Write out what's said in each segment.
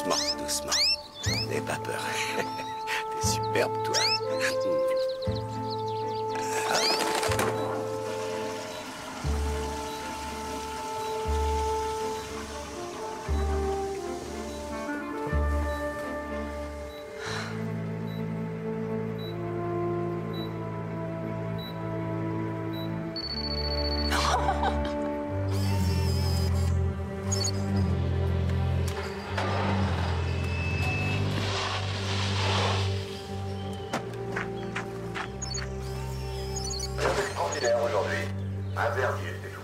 Doucement, doucement. N'aie pas peur. T'es superbe, toi. Aujourd'hui, un verdier, c'est tout.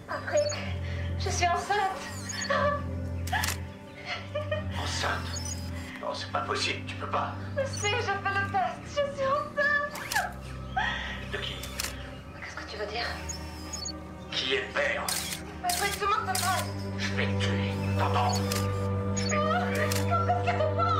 Après, je suis enceinte. Enceinte? Non, c'est pas possible, tu peux pas. Je sais, j'ai fait le test. Je suis enceinte. De qui? Qu'est-ce que tu veux dire? Qui est le père? Patrick, tu manques ta phrase. Je vais te tuer, t'entends? Je vais te tuer. Quand est-ce qu'elle te prend?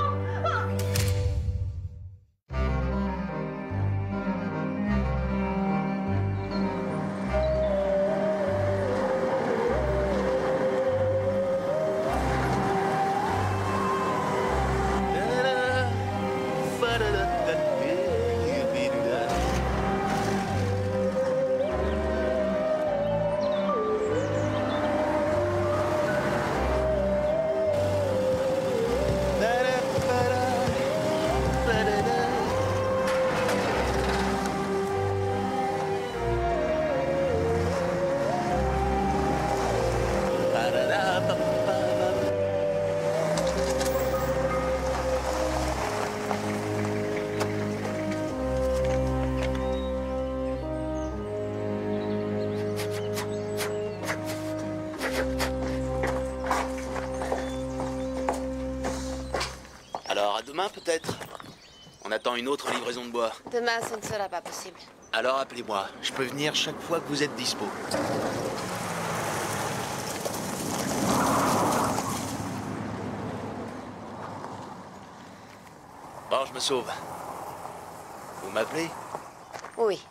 Alors, à demain peut-être. On attend une autre livraison de bois. Demain, ce ne sera pas possible. Alors appelez-moi. Je peux venir chaque fois que vous êtes dispo. Bon, je me sauve. Vous m'appelez? Oui.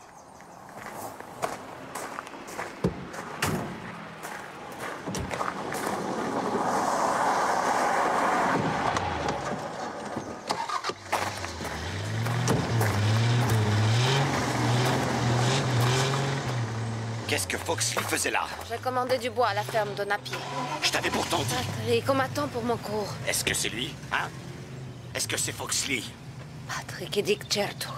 Qu'est-ce que Foxley faisait là? J'ai commandé du bois à la ferme de Napier. Je t'avais pourtant dit. Patrick, on m'attend pour mon cours. Est-ce que c'est lui, hein? Est-ce que c'est Foxley? Patrick et Dick Certo.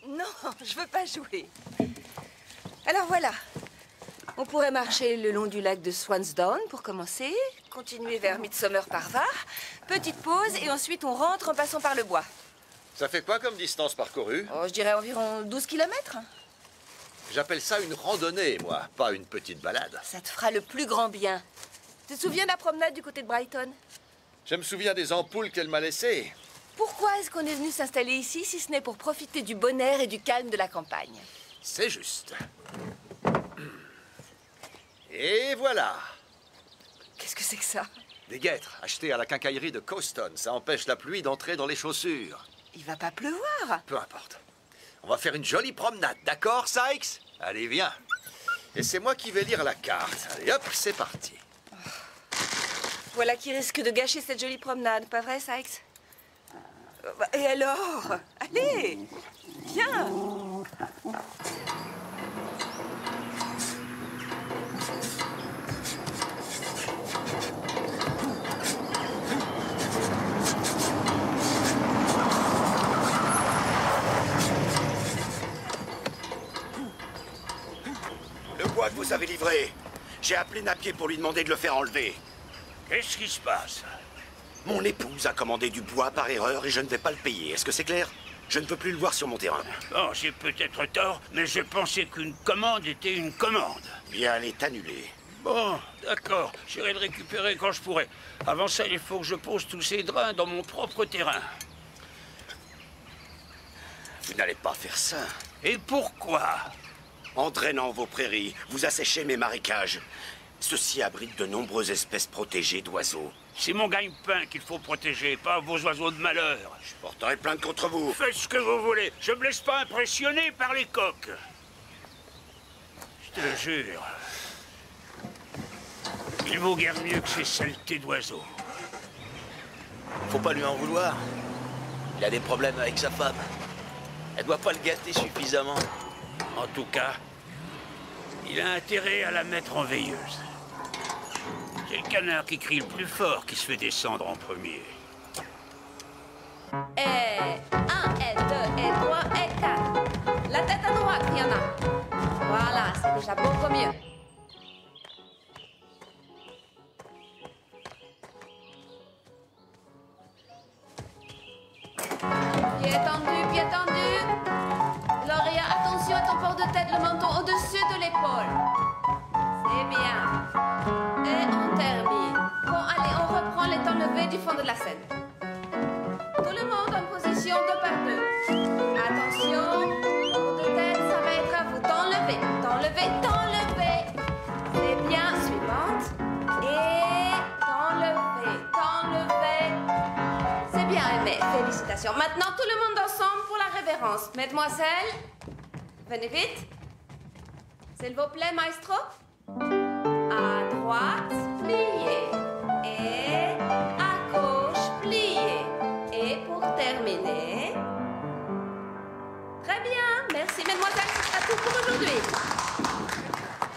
Non, je veux pas jouer. Alors voilà. On pourrait marcher le long du lac de Swansdown pour commencer, continuer vers Midsomer par Var, petite pause et ensuite on rentre en passant par le bois. Ça fait quoi comme distance parcourue? Oh, je dirais environ 12 kilomètres. J'appelle ça une randonnée, moi, pas une petite balade. Ça te fera le plus grand bien. Tu te souviens de la promenade du côté de Brighton? Je me souviens des ampoules qu'elle m'a laissées. Pourquoi est-ce qu'on est venu s'installer ici si ce n'est pour profiter du bon air et du calme de la campagne? C'est juste. Et voilà. Qu'est-ce que c'est que ça? Des guêtres achetées à la quincaillerie de Coston. Ça empêche la pluie d'entrer dans les chaussures. Il va pas pleuvoir. Peu importe. On va faire une jolie promenade, d'accord, Sykes? Allez, viens. Et c'est moi qui vais lire la carte. Allez, hop, c'est parti. Voilà qui risque de gâcher cette jolie promenade, pas vrai, Sykes? Et alors? Allez, viens. Le bois que vous avez livré. J'ai appelé Napier pour lui demander de le faire enlever. Qu'est-ce qui se passe? Mon épouse a commandé du bois par erreur et je ne vais pas le payer. Est-ce que c'est clair? Je ne peux plus le voir sur mon terrain. Bon, j'ai peut-être tort, mais je pensais qu'une commande était une commande. Bien, elle est annulée. Bon, d'accord, j'irai le récupérer quand je pourrai. Avant ça, il faut que je pose tous ces drains dans mon propre terrain. Vous n'allez pas faire ça. Et pourquoi? En drainant vos prairies, vous asséchez mes marécages. Ceux-ci abritent de nombreuses espèces protégées d'oiseaux. C'est mon gagne-pain qu'il faut protéger, pas vos oiseaux de malheur. Je porterai plainte contre vous. Faites ce que vous voulez. Je me laisse pas impressionner par les coqs. Je te le jure. Il vaut guère mieux que ces saletés d'oiseaux. Faut pas lui en vouloir. Il a des problèmes avec sa femme. Elle doit pas le gâter suffisamment. En tout cas, il a intérêt à la mettre en veilleuse. C'est le canard qui crie le plus fort qui se fait descendre en premier. Et 1, et 2, et 3, et 4. La tête à droite, Fiona. Voilà, c'est déjà beaucoup mieux. Pied tendu, pied tendu. Gloria, attention à ton port de tête, le menton au-dessus de l'épaule. C'est bien. Et on termine. Bon, allez, on reprend les temps levés du fond de la scène. Tout le monde en position 2 par 2. Attention, port de tête, ça va être à vous. Temps levé, temps levé, temps levé. C'est bien. Suivante. Et temps levé. C'est bien aimé, félicitations. Maintenant, tout le monde ensemble pour la révérence. Mesdemoiselles, venez vite. S'il vous plaît, maestro. À droite, pliez. Et à gauche, pliez. Et pour terminer... Très bien, merci, mesdemoiselles, ce sera tout pour aujourd'hui.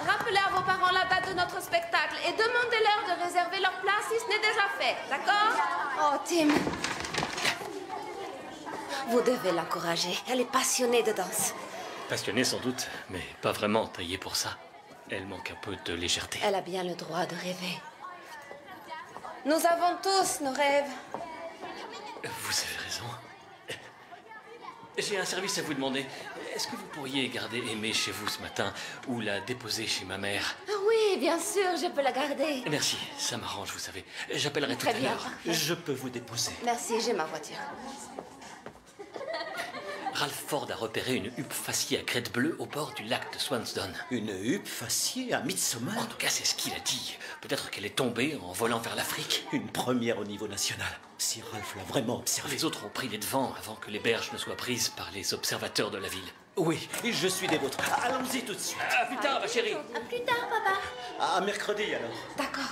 Rappelez à vos parents la date de notre spectacle et demandez-leur de réserver leur place si ce n'est déjà fait, d'accord? Oh, Tim. Vous devez l'encourager. Elle est passionnée de danse. Passionnée sans doute, mais pas vraiment taillée pour ça. Elle manque un peu de légèreté. Elle a bien le droit de rêver. Nous avons tous nos rêves. Vous avez raison. J'ai un service à vous demander. Est-ce que vous pourriez garder Aimée chez vous ce matin ou la déposer chez ma mère? Ah oui, bien sûr, je peux la garder. Merci, ça m'arrange, vous savez. J'appellerai tout Très à bien, l'heure. parfait. Je peux vous déposer. Merci, j'ai ma voiture. Ralph Ford a repéré une huppe faciée à crête bleue au bord du lac de Swansdown. Une huppe faciée à Midsommar? En tout cas, c'est ce qu'il a dit. Peut-être qu'elle est tombée en volant vers l'Afrique. Une première au niveau national. Si Ralph l'a vraiment observé. Les autres ont pris les devants avant que les berges ne soient prises par les observateurs de la ville. Oui, je suis des vôtres. Allons-y tout de suite. À plus tard, ma chérie. À plus tard, papa. À mercredi alors. D'accord.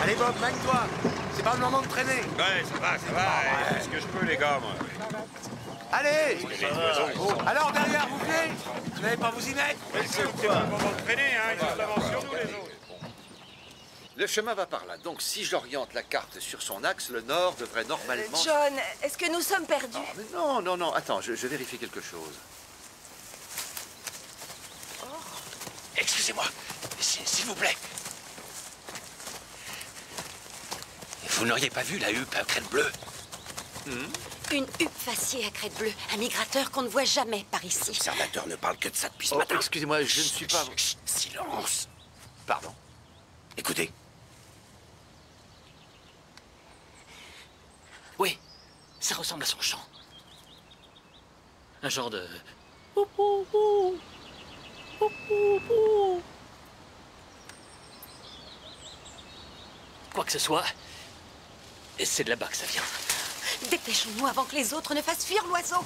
Allez Bob, mène-toi. C'est pas le moment de traîner. Ouais, ça va. Je fais ce que je peux, les gars, moi. Allez. Alors derrière, vous venez. Vous n'allez pas vous y mettre? C'est pas le moment de traîner, hein. Ils ont de l'avance sur nous, les autres. Le chemin va par là. Donc si j'oriente la carte sur son axe, le nord devrait normalement... John, est-ce que nous sommes perdus? Oh, mais non. Attends, je vérifie quelque chose. Excusez-moi, s'il vous plaît. Vous n'auriez pas vu la huppe à crête bleue? Une huppe faciée à crête bleue. Un migrateur qu'on ne voit jamais par ici. L'observateur ne parle que de ça depuis ce Oh, matin. excusez-moi, je ne suis pas... Chut, silence. Pardon. Écoutez. Oui, ça ressemble à son chant. Un genre de... Quoi que ce soit, c'est de là-bas que ça vient. Dépêchons-nous avant que les autres ne fassent fuir l'oiseau.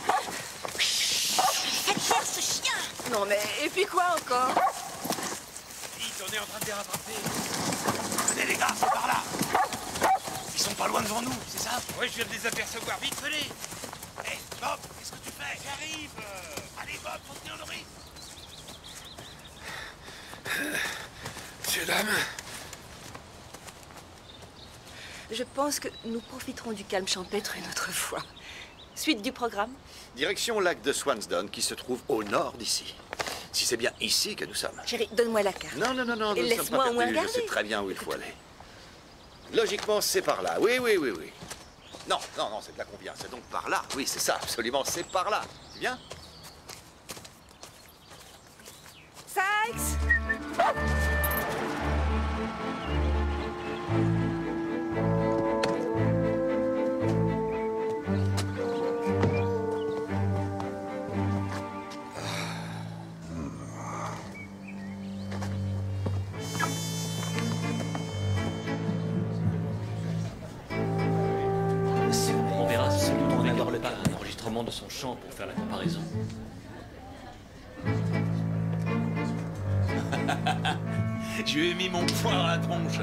Faites taire ce chien. Non mais, et puis quoi encore? Vite, on est en train de les rattraper. Venez les gars, c'est par là. Ils sont pas loin devant nous, c'est ça? Ouais, je viens de les apercevoir. Vite, venez. Hé, Bob, qu'est-ce que tu fais? J'arrive. Allez Bob, faut tenir le rythme. Monsieur, dame. Je pense que nous profiterons du calme champêtre une autre fois. Suite du programme? Direction lac de Swansdown qui se trouve au nord d'ici. Si c'est bien ici que nous sommes. Chérie, donne-moi la carte. Non, nous ne Et sommes laisse-moi pas au moins perdus. Je regarder. sais très bien où il faut aller. Logiquement, c'est par là. Oui. Non, c'est de là qu'on vient. C'est donc par là. Oui, c'est ça, absolument, c'est par là. C'est bien? Sykes! On verra l'enregistrement de son chant pour faire la comparaison. Je lui ai mis mon poing dans la tronche.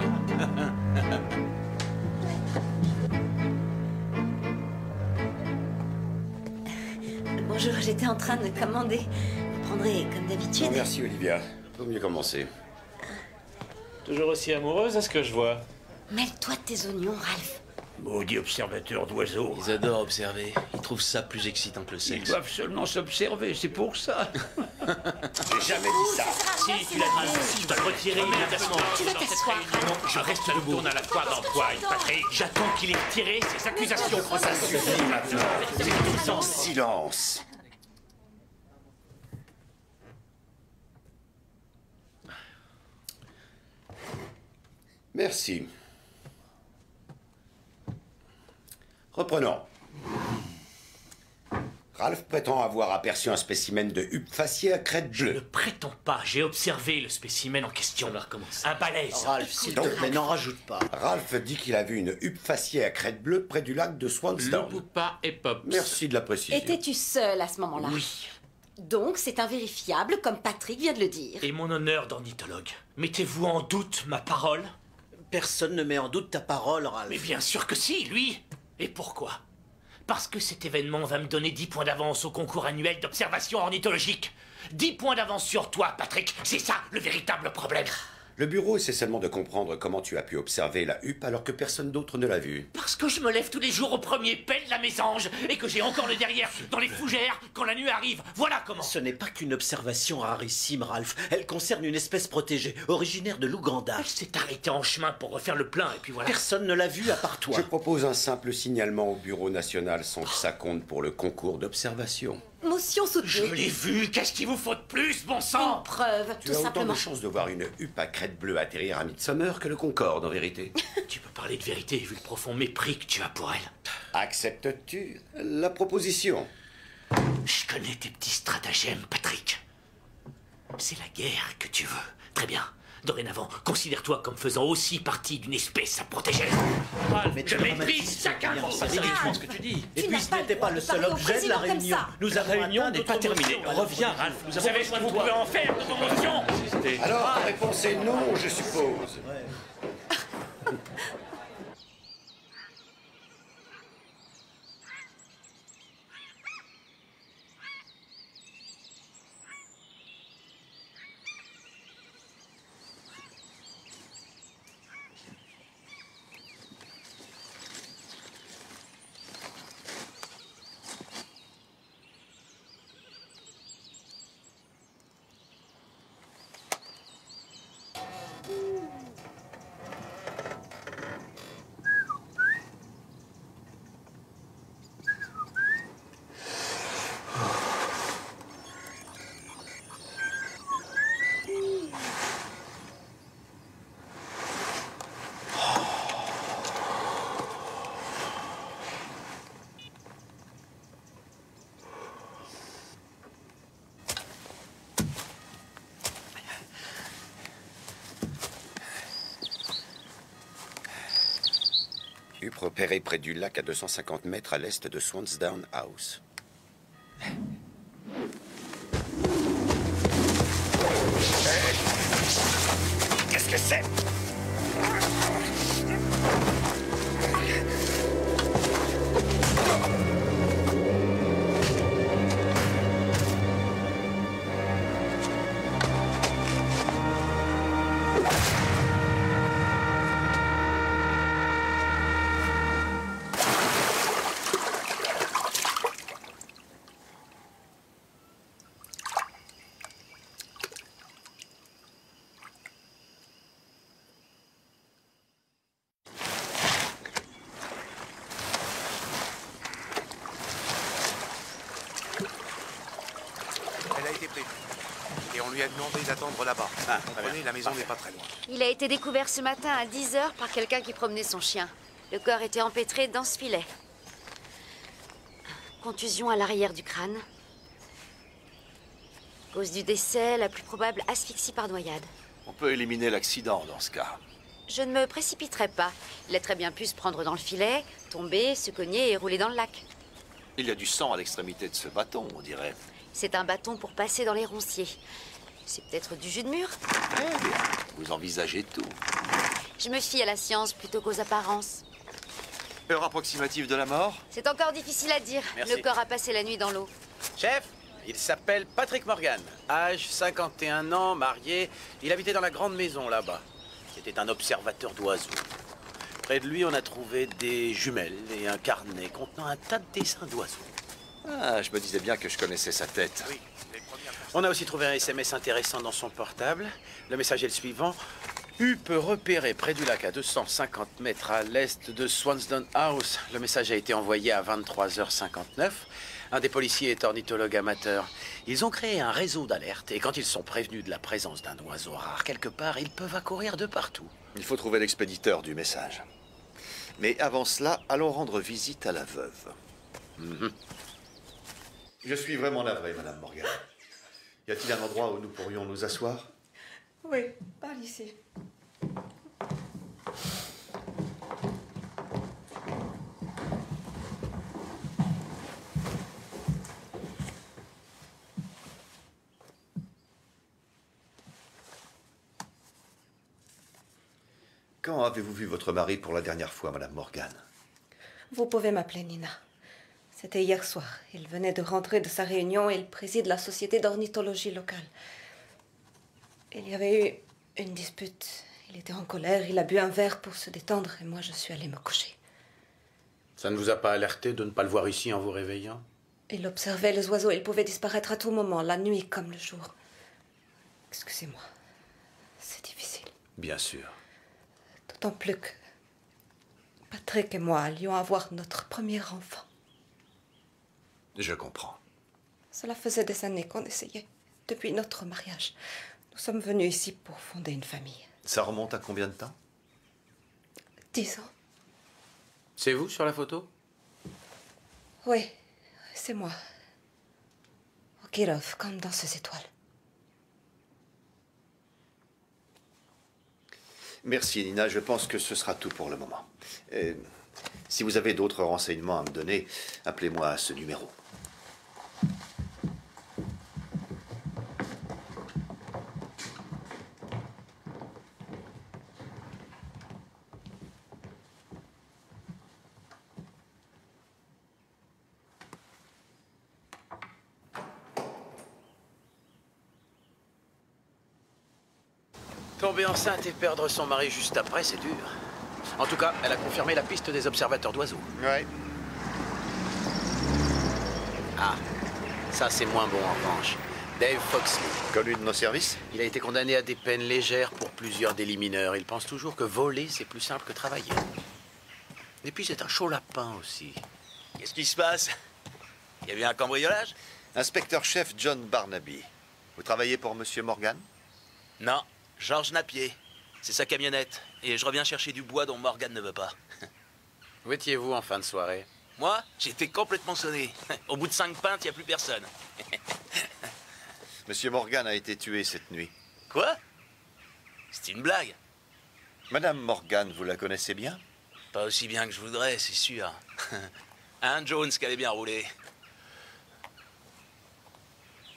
Bonjour, j'étais en train de commander. Vous prendrez comme d'habitude. Non, merci, Olivia. Vaut mieux commencer. Toujours aussi amoureuse à ce que je vois. Mêle-toi de tes oignons, Ralph. Maudit observateur d'oiseaux. Ils adorent observer. Ils trouvent ça plus excitant que le Ils sexe. doivent seulement s'observer, c'est pour ça. J'ai jamais dit ça. Si, tu l'as dit. Je dois le retirer immédiatement. Tu vas t'asseoir, Ralph. Non, je reste debout. Tourne à la foire d'emploi, Patrick. J'attends qu'il ait tiré ses accusations. Ça suffit maintenant. C'est tout le sens. Silence. Merci. Reprenons. Ralph prétend avoir aperçu un spécimen de huppe faciée à crête Je ne bleue. prétends pas. J'ai observé le spécimen en question. On va recommencer. Un balèze. Ralph, s'il te Donc, plaît, n'en rajoute pas. Ralph dit qu'il a vu une huppe faciée à crête bleue près du lac de Swansdown. Loupa et Pops. Merci de la précision. Étais-tu seul à ce moment-là? Oui. Donc, c'est invérifiable, comme Patrick vient de le dire. Et mon honneur d'ornithologue. Mettez-vous en doute ma parole? Personne ne met en doute ta parole, Ralph. Mais bien sûr que si, lui. Et pourquoi? Parce que cet événement va me donner 10 points d'avance au concours annuel d'observation ornithologique. 10 points d'avance sur toi, Patrick. C'est ça, le véritable problème. Le bureau essaie seulement de comprendre comment tu as pu observer la huppe alors que personne d'autre ne l'a vue. Parce que je me lève tous les jours au premier pet de la mésange et que j'ai encore le derrière dans les fougères quand la nuit arrive. Voilà comment. Ce n'est pas qu'une observation rarissime, Ralph. Elle concerne une espèce protégée, originaire de l'Ouganda. Elle s'est arrêtée en chemin pour refaire le plein et puis voilà. Personne ne l'a vue à part toi. Je propose un simple signalement au bureau national sans que ça compte pour le concours d'observation. Motion Je soutenue. l'ai vu. Qu'est-ce qu'il vous faut de plus, bon Une sang? preuve, Tu tout as autant simplement. de chances de voir une huppe à crête bleue atterrir à Midsommar que le Concorde, en vérité. Tu peux parler de vérité vu le profond mépris que tu as pour elle. Acceptes-tu la proposition? Je connais tes petits stratagèmes, Patrick. C'est la guerre que tu veux. Très bien. Dorénavant, considère-toi comme faisant aussi partie d'une espèce à protéger. Mais tu Je méprise dramatises, chacun Seigneur, mot. c'est ridicule ce que tu dis. Et Tu puis n'as ce pas n'était le pas droit le de seul parler au objet de la président comme réunion. ça. Nous avons réunion n'est pas terminée. Reviens, Ralph. Nous Vous avons savez ce que vous pouvez en faire de ton motion? Alors, ta réponse est non, je suppose. Huppe repérée près du lac à 250 mètres à l'est de Swansdown House. Qu'est-ce que c'est? Elle a été prévenue. Et on lui a demandé d'attendre là-bas. Vous comprenez, la maison n'est pas très loin. Il a été découvert ce matin à 10 h par quelqu'un qui promenait son chien. Le corps était empêtré dans ce filet. Contusion à l'arrière du crâne. Cause du décès, la plus probable asphyxie par noyade. On peut éliminer l'accident dans ce cas. Je ne me précipiterai pas. Il a très bien pu se prendre dans le filet, tomber, se cogner et rouler dans le lac. Il y a du sang à l'extrémité de ce bâton, on dirait. C'est un bâton pour passer dans les ronciers. C'est peut-être du jus de mûre. Eh bien, vous envisagez tout. Je me fie à la science plutôt qu'aux apparences. Heure approximative de la mort? C'est encore difficile à dire. Merci. Le corps a passé la nuit dans l'eau. Chef, il s'appelle Patrick Morgan. Âge 51 ans, marié. Il habitait dans la grande maison là-bas. C'était un observateur d'oiseaux. Près de lui, on a trouvé des jumelles et un carnet contenant un tas de dessins d'oiseaux. Ah, je me disais bien que je connaissais sa tête. Oui. On a aussi trouvé un SMS intéressant dans son portable. Le message est le suivant. Huppe repéré près du lac à 250 mètres à l'est de Swansdown House. Le message a été envoyé à 23h59. Un des policiers est ornithologue amateur. Ils ont créé un réseau d'alerte et quand ils sont prévenus de la présence d'un oiseau rare quelque part, ils peuvent accourir de partout. Il faut trouver l'expéditeur du message. Mais avant cela, allons rendre visite à la veuve. Je suis vraiment navré, Madame Morgan. Y a-t-il un endroit où nous pourrions nous asseoir? Oui, par ici. Quand avez-vous vu votre mari pour la dernière fois, Madame Morgan? Vous pouvez m'appeler Nina. C'était hier soir. Il venait de rentrer de sa réunion et il préside la société d'ornithologie locale. Il y avait eu une dispute. Il était en colère, il a bu un verre pour se détendre et moi je suis allée me coucher. Ça ne vous a pas alerté de ne pas le voir ici en vous réveillant? Il observait les oiseaux, ils pouvaient disparaître à tout moment, la nuit comme le jour. Excusez-moi, c'est difficile. Bien sûr. D'autant plus que Patrick et moi allions avoir notre premier enfant. Je comprends. Cela faisait des années qu'on essayait. Depuis notre mariage, nous sommes venus ici pour fonder une famille. Ça remonte à combien de temps? 10 ans. C'est vous sur la photo? Oui, c'est moi. Au Kirov, comme dans ces étoiles. Merci, Nina. Je pense que ce sera tout pour le moment. Si vous avez d'autres renseignements à me donner, appelez-moi à ce numéro. Tomber enceinte et perdre son mari juste après, c'est dur. En tout cas, elle a confirmé la piste des observateurs d'oiseaux. Ouais. Ah, ça c'est moins bon en revanche. Dave Foxley. Connu de nos services? Il a été condamné à des peines légères pour plusieurs délits mineurs. Il pense toujours que voler, c'est plus simple que travailler. Et puis c'est un chaud lapin aussi. Qu'est-ce qui se passe? Il y a eu un cambriolage? Inspecteur-chef John Barnaby. Vous travaillez pour Monsieur Morgan? Non, Georges Napier. C'est sa camionnette. Et je reviens chercher du bois dont Morgan ne veut pas. Où étiez-vous en fin de soirée? Moi, j'étais complètement sonné. Au bout de 5 pintes, il n'y a plus personne. Monsieur Morgan a été tué cette nuit. Quoi? C'est une blague. Madame Morgan, vous la connaissez bien? Pas aussi bien que je voudrais, c'est sûr. Hein, Jones, qui avait bien roulé.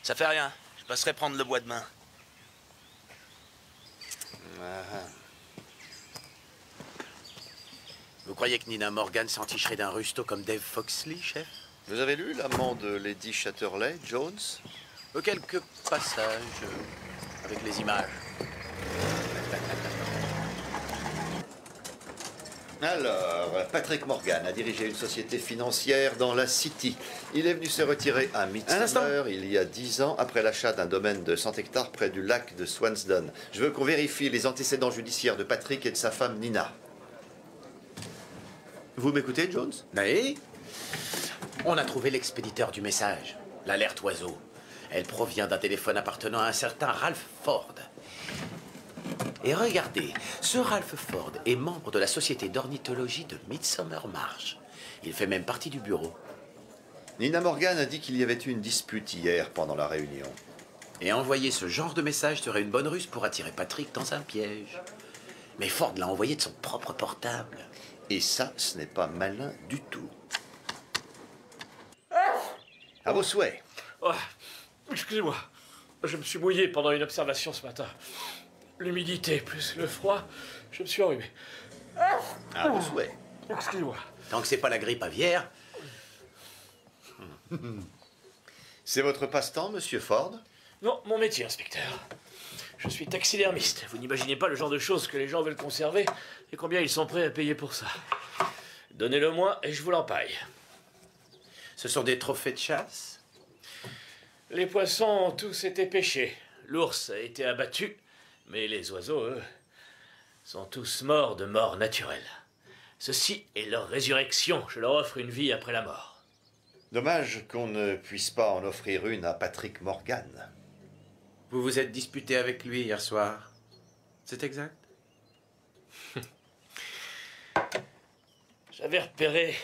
Ça fait rien. Je passerai prendre le bois demain. Vous croyez que Nina Morgan s'enticherait d'un rusto comme Dave Foxley, chef? Vous avez lu l'amant de Lady Chatterley, Jones? Quelques passages avec les images. Alors, Patrick Morgan a dirigé une société financière dans la City. Il est venu se retirer à Midsomer il y a 10 ans après l'achat d'un domaine de 100 hectares près du lac de Swansdown. Je veux qu'on vérifie les antécédents judiciaires de Patrick et de sa femme Nina. Vous m'écoutez, Jones? Oui. On a trouvé l'expéditeur du message, l'alerte oiseau. Elle provient d'un téléphone appartenant à un certain Ralph Ford. Et regardez, ce Ralph Ford est membre de la société d'ornithologie de Midsomer Marsh. Il fait même partie du bureau. Nina Morgan a dit qu'il y avait eu une dispute hier pendant la réunion. Et envoyer ce genre de message serait une bonne ruse pour attirer Patrick dans un piège. Mais Ford l'a envoyé de son propre portable. Et ça, ce n'est pas malin du tout. À vos souhaits. Oh, excusez-moi. Je me suis mouillé pendant une observation ce matin. L'humidité plus le froid, je me suis enrhumé. À vos souhaits. Excusez-moi. Tant que c'est pas la grippe aviaire. C'est votre passe-temps, monsieur Ford? Non, mon métier, inspecteur. Je suis taxidermiste. Vous n'imaginez pas le genre de choses que les gens veulent conserver et combien ils sont prêts à payer pour ça. Donnez-le-moi et je vous l'empaille. Ce sont des trophées de chasse? Les poissons ont tous été pêchés. L'ours a été abattu, mais les oiseaux, eux, sont tous morts de mort naturelle. Ceci est leur résurrection. Je leur offre une vie après la mort. Dommage qu'on ne puisse pas en offrir une à Patrick Morgan. Vous vous êtes disputé avec lui hier soir. C'est exact? J'avais repéré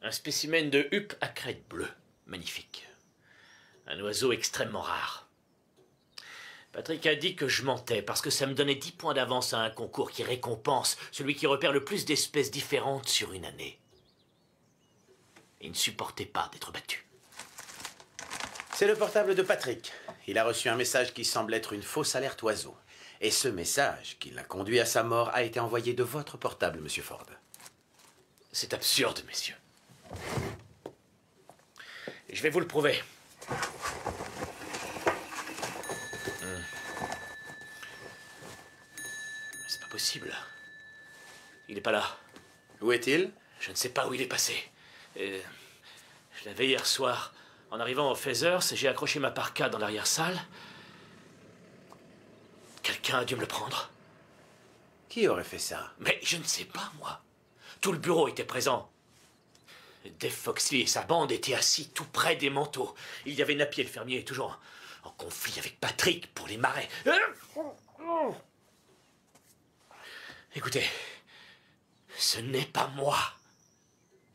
un spécimen de huppe à crête bleue. Magnifique. Un oiseau extrêmement rare. Patrick a dit que je mentais parce que ça me donnait 10 points d'avance à un concours qui récompense celui qui repère le plus d'espèces différentes sur une année. Il ne supportait pas d'être battu. C'est le portable de Patrick. Il a reçu un message qui semble être une fausse alerte oiseau. Et ce message, qui l'a conduit à sa mort, a été envoyé de votre portable, monsieur Ford. C'est absurde, messieurs. Et je vais vous le prouver. C'est pas possible. Il n'est pas là. Où est-il? Je ne sais pas où il est passé. Je l'avais hier soir. En arrivant au Feathers, j'ai accroché ma parka dans l'arrière-salle. Quelqu'un a dû me le prendre. Qui aurait fait ça? Mais je ne sais pas, moi. Tout le bureau était présent. Dave Foxley et sa bande étaient assis tout près des manteaux. Il y avait Napier le fermier, toujours en conflit avec Patrick pour les marais. Écoutez, ce n'est pas moi.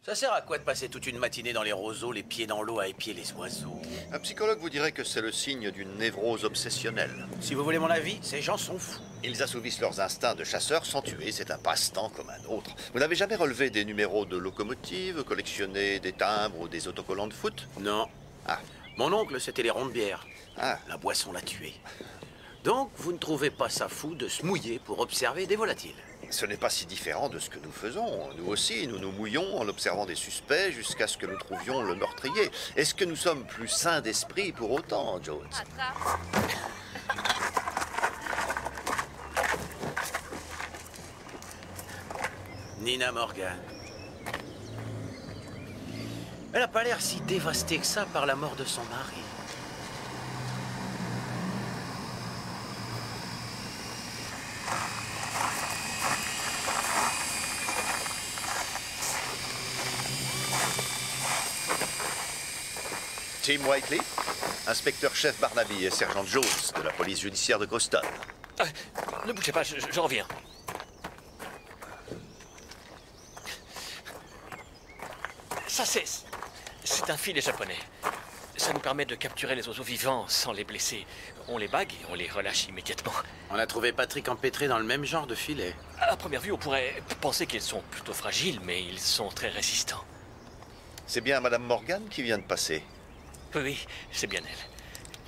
Ça sert à quoi de passer toute une matinée dans les roseaux, les pieds dans l'eau à épier les oiseaux? Un psychologue vous dirait que c'est le signe d'une névrose obsessionnelle. Si vous voulez mon avis, ces gens sont fous. Ils assouvissent leurs instincts de chasseurs sans tuer, c'est un passe-temps comme un autre. Vous n'avez jamais relevé des numéros de locomotives, collectionné des timbres ou des autocollants de foot? Non. Ah. Mon oncle, c'était les ronds de bière. Ah. La boisson l'a tué. Donc, vous ne trouvez pas ça fou de se mouiller pour observer des volatiles? Ce n'est pas si différent de ce que nous faisons. Nous aussi, nous nous mouillons en observant des suspects jusqu'à ce que nous trouvions le meurtrier. Est-ce que nous sommes plus sains d'esprit pour autant, Jones? Nina Morgan. Elle n'a pas l'air si dévastée que ça par la mort de son mari. Tim Whiteley, inspecteur-chef Barnaby et sergent Jones de la police judiciaire de Croston. Ne bougez pas, je reviens. Ça, c'est un filet japonais. Ça nous permet de capturer les oiseaux vivants sans les blesser. On les bague et on les relâche immédiatement. On a trouvé Patrick empêtré dans le même genre de filet. À première vue, on pourrait penser qu'ils sont plutôt fragiles, mais ils sont très résistants. C'est bien Madame Morgan qui vient de passer. Oui, c'est bien elle.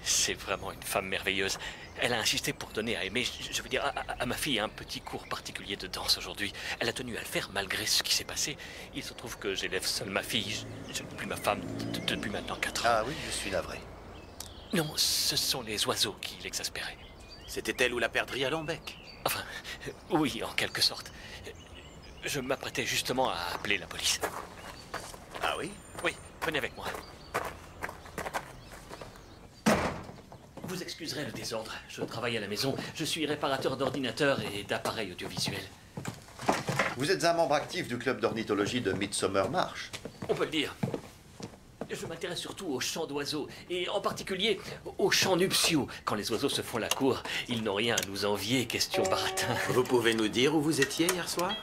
C'est vraiment une femme merveilleuse. Elle a insisté pour donner à aimer, je veux dire, à ma fille un petit cours particulier de danse aujourd'hui. Elle a tenu à le faire malgré ce qui s'est passé. Il se trouve que j'élève seule ma fille. Je n'ai plus ma femme depuis maintenant 4 ans. Ah oui, je suis navré. Non, ce sont les oiseaux qui l'exaspéraient. C'était elle ou la perdrix à Lombec? Enfin, oui, en quelque sorte. Je m'apprêtais justement à appeler la police. Ah oui? Oui, venez avec moi. Vous excuserez le désordre. Je travaille à la maison. Je suis réparateur d'ordinateurs et d'appareils audiovisuels. Vous êtes un membre actif du club d'ornithologie de Midsummer Marsh. On peut le dire. Je m'intéresse surtout aux chants d'oiseaux, et en particulier aux chants nuptiaux. Quand les oiseaux se font la cour, ils n'ont rien à nous envier, question baratin. Vous pouvez nous dire où vous étiez hier soir?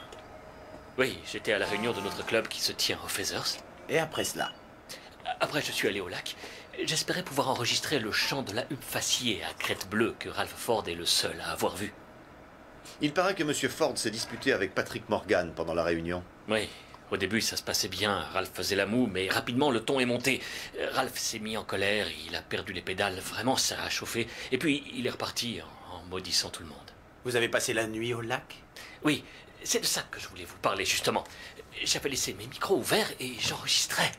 Oui, j'étais à la réunion de notre club qui se tient au Feathers. Et après cela? Après, je suis allé au lac. J'espérais pouvoir enregistrer le chant de la huppe faciée à crête bleue que Ralph Ford est le seul à avoir vu. Il paraît que M. Ford s'est disputé avec Patrick Morgan pendant la réunion. Oui, Au début, ça se passait bien. Ralph faisait la moue, mais rapidement, le ton est monté. Ralph s'est mis en colère, il a perdu les pédales. Vraiment, ça a chauffé. Et puis, il est reparti en maudissant tout le monde. Vous avez passé la nuit au lac? Oui, c'est de ça que je voulais vous parler, justement. J'avais laissé mes micros ouverts et j'enregistrais.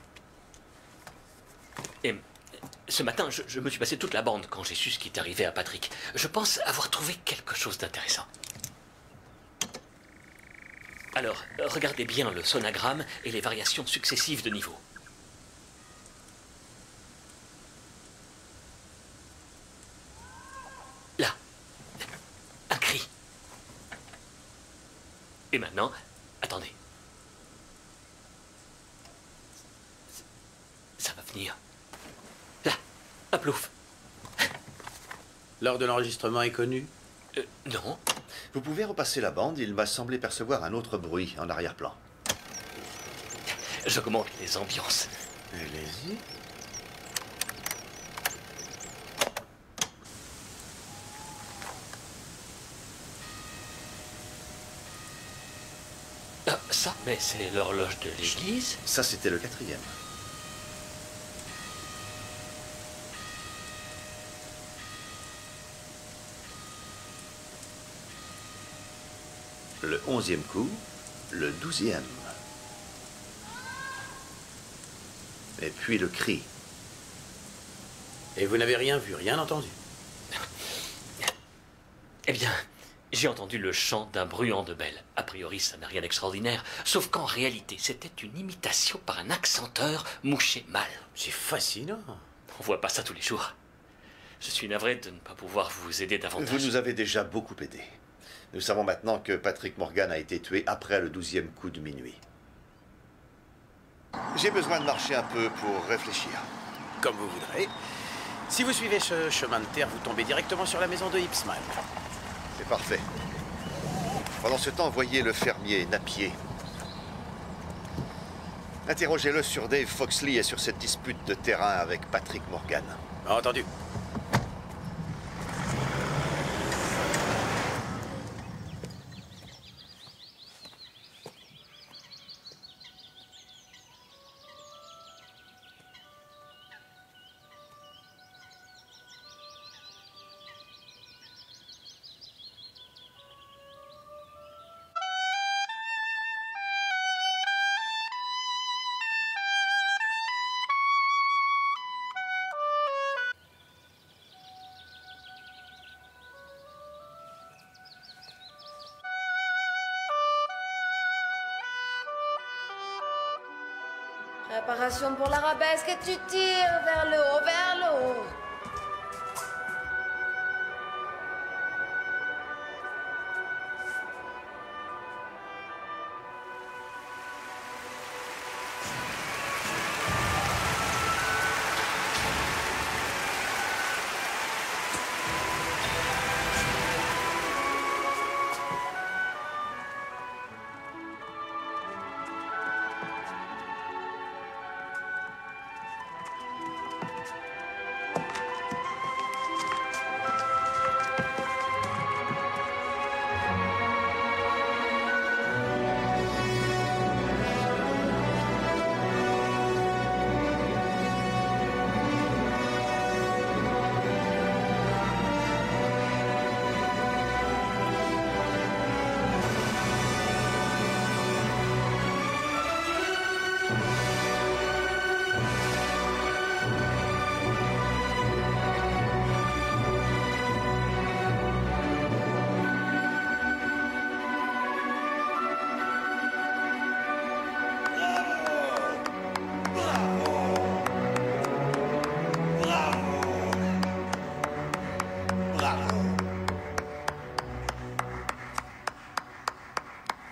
Et ce matin, je me suis passé toute la bande quand j'ai su ce qui est arrivé à Patrick. Je pense avoir trouvé quelque chose d'intéressant. Alors, regardez bien le sonagramme et les variations successives de niveau. Là, un cri. Et maintenant, attendez. Ça va venir. Là, un plouf. L'heure de l'enregistrement est connue? Non. Vous pouvez repasser la bande, il m'a semblé percevoir un autre bruit en arrière-plan. J'augmente les ambiances. Allez-y. Ah, ça, mais c'est l'horloge de l'église. Ça, c'était le 4e. Le 11e coup, le 12e. Et puis le cri. Et vous n'avez rien vu, rien entendu? Eh bien, j'ai entendu le chant d'un bruant de belle. A priori, ça n'a rien d'extraordinaire. Sauf qu'en réalité, c'était une imitation par un accenteur mouché mal. C'est fascinant. On voit pas ça tous les jours. Je suis navré de ne pas pouvoir vous aider davantage. Vous nous avez déjà beaucoup aidé. Nous savons maintenant que Patrick Morgan a été tué après le 12e coup de minuit. J'ai besoin de marcher un peu pour réfléchir. Comme vous voudrez. Si vous suivez ce chemin de terre, vous tombez directement sur la maison de Ipsman. C'est parfait. Pendant ce temps, voyez le fermier Napier. Interrogez-le sur Dave Foxley et sur cette dispute de terrain avec Patrick Morgan. Entendu. Préparation pour l'arabesque et tu tires vers le haut, vers le haut.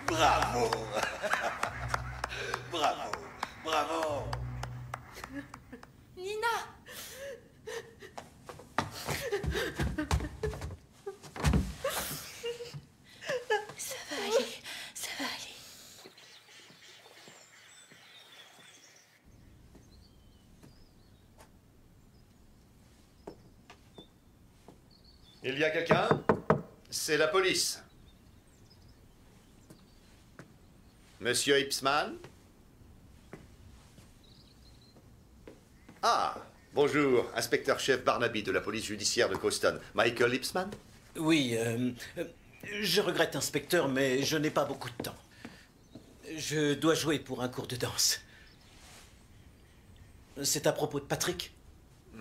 Bravo. Bravo. Bravo. Nina! Ça va aller, ça va aller. Il y a quelqu'un? C'est la police. Monsieur Ipsman? Ah, bonjour, inspecteur-chef Barnaby de la police judiciaire de Coston. Michael Lipsman? Oui, je regrette, inspecteur, mais je n'ai pas beaucoup de temps. Je dois jouer pour un cours de danse. C'est à propos de Patrick?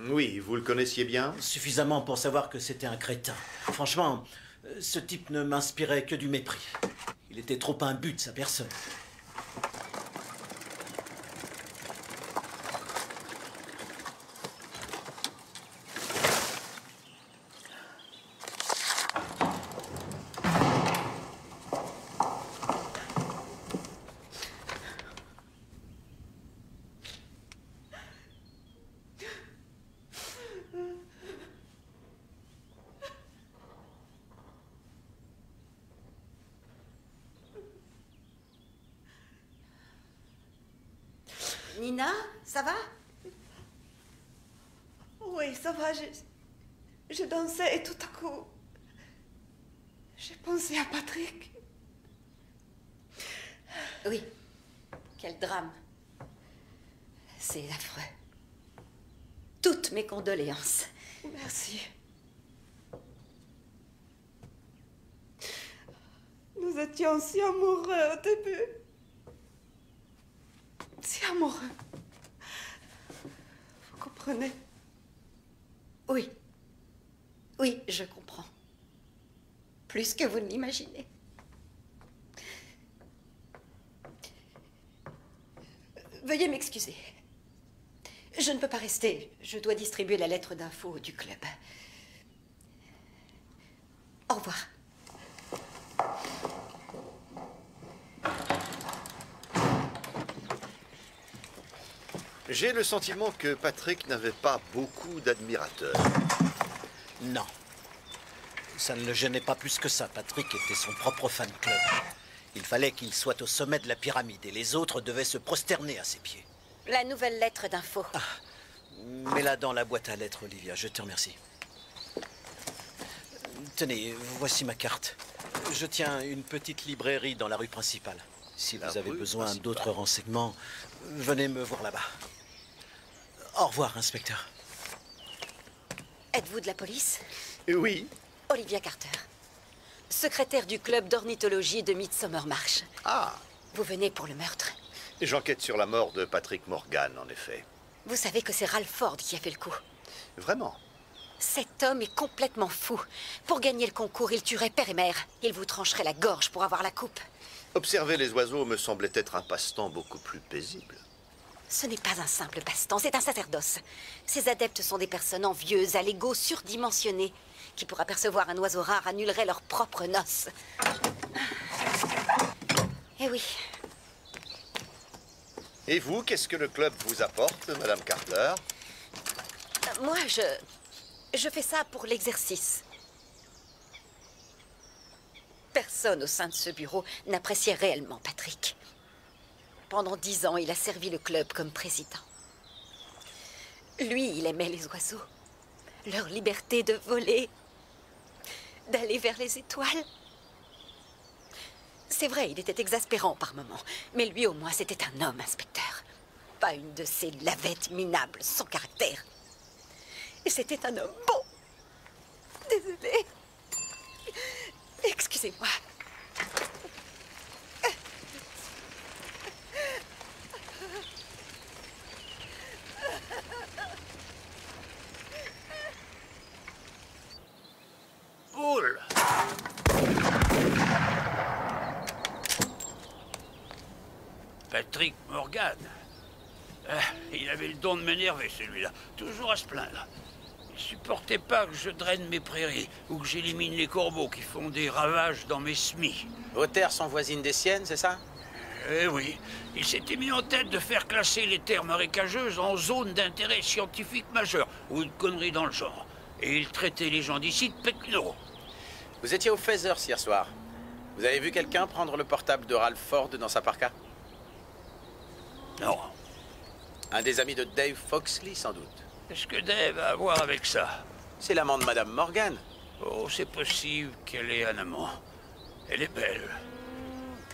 Oui, vous le connaissiez bien? Suffisamment pour savoir que c'était un crétin. Franchement, ce type ne m'inspirait que du mépris. Il était trop imbu de sa personne. Nina, ça va? Oui, ça va. Je dansais et tout à coup, j'ai pensé à Patrick. Oui. Quel drame. C'est affreux. Toutes mes condoléances. Merci. Nous étions si amoureux au début. Si amoureux. Vous comprenez? Oui. Oui, je comprends. Plus que vous ne l'imaginez. Veuillez m'excuser. Je ne peux pas rester. Je dois distribuer la lettre d'info du club. Au revoir. J'ai le sentiment que Patrick n'avait pas beaucoup d'admirateurs. Non. Ça ne le gênait pas plus que ça. Patrick était son propre fan club. Il fallait qu'il soit au sommet de la pyramide et les autres devaient se prosterner à ses pieds. La nouvelle lettre d'info. Ah, mets-la dans la boîte à lettres, Olivia. Je te remercie. Tenez, voici ma carte. Je tiens une petite librairie dans la rue principale. Si vous avez besoin d'autres renseignements, venez me voir là-bas. Au revoir, inspecteur. Êtes-vous de la police? Oui. Olivia Carter, secrétaire du club d'ornithologie de Midsomer Marsh. Ah. Vous venez pour le meurtre? J'enquête sur la mort de Patrick Morgan, en effet. Vous savez que c'est Ralph Ford qui a fait le coup. Vraiment? Cet homme est complètement fou. Pour gagner le concours, il tuerait père et mère. Il vous trancherait la gorge pour avoir la coupe. Observer les oiseaux me semblait être un passe-temps beaucoup plus paisible. Ce n'est pas un simple passe-temps, c'est un sacerdoce. Ces adeptes sont des personnes envieuses, à l'ego surdimensionné, qui, pour apercevoir un oiseau rare, annuleraient leurs propres noces. Eh oui. Et vous, qu'est-ce que le club vous apporte, Madame Carter? Moi, je fais ça pour l'exercice. Personne au sein de ce bureau n'appréciait réellement Patrick. Pendant 10 ans, il a servi le club comme président. Lui, il aimait les oiseaux. Leur liberté de voler, d'aller vers les étoiles. C'est vrai, il était exaspérant par moments. Mais lui, au moins, c'était un homme, inspecteur. Pas une de ces lavettes minables, sans caractère. Et c'était un homme bon. Désolée. Excusez-moi. Boule. Patrick Morgan. Il avait le don de m'énerver, celui-là. Toujours à se plaindre. Il supportait pas que je draine mes prairies ou que j'élimine les corbeaux qui font des ravages dans mes semis. Vos terres sont voisines des siennes, c'est ça? Eh oui. Il s'était mis en tête de faire classer les terres marécageuses en zone d'intérêt scientifique majeur ou une connerie dans le genre. Et il traitait les gens d'ici de pecnos. Vous étiez au Feathers hier soir. Vous avez vu quelqu'un prendre le portable de Ralph Ford dans sa parka? Non. Un des amis de Dave Foxley, sans doute. Qu'est-ce que Dave a à voir avec ça? C'est l'amant de Madame Morgan. Oh, c'est possible qu'elle ait un amant. Elle est belle.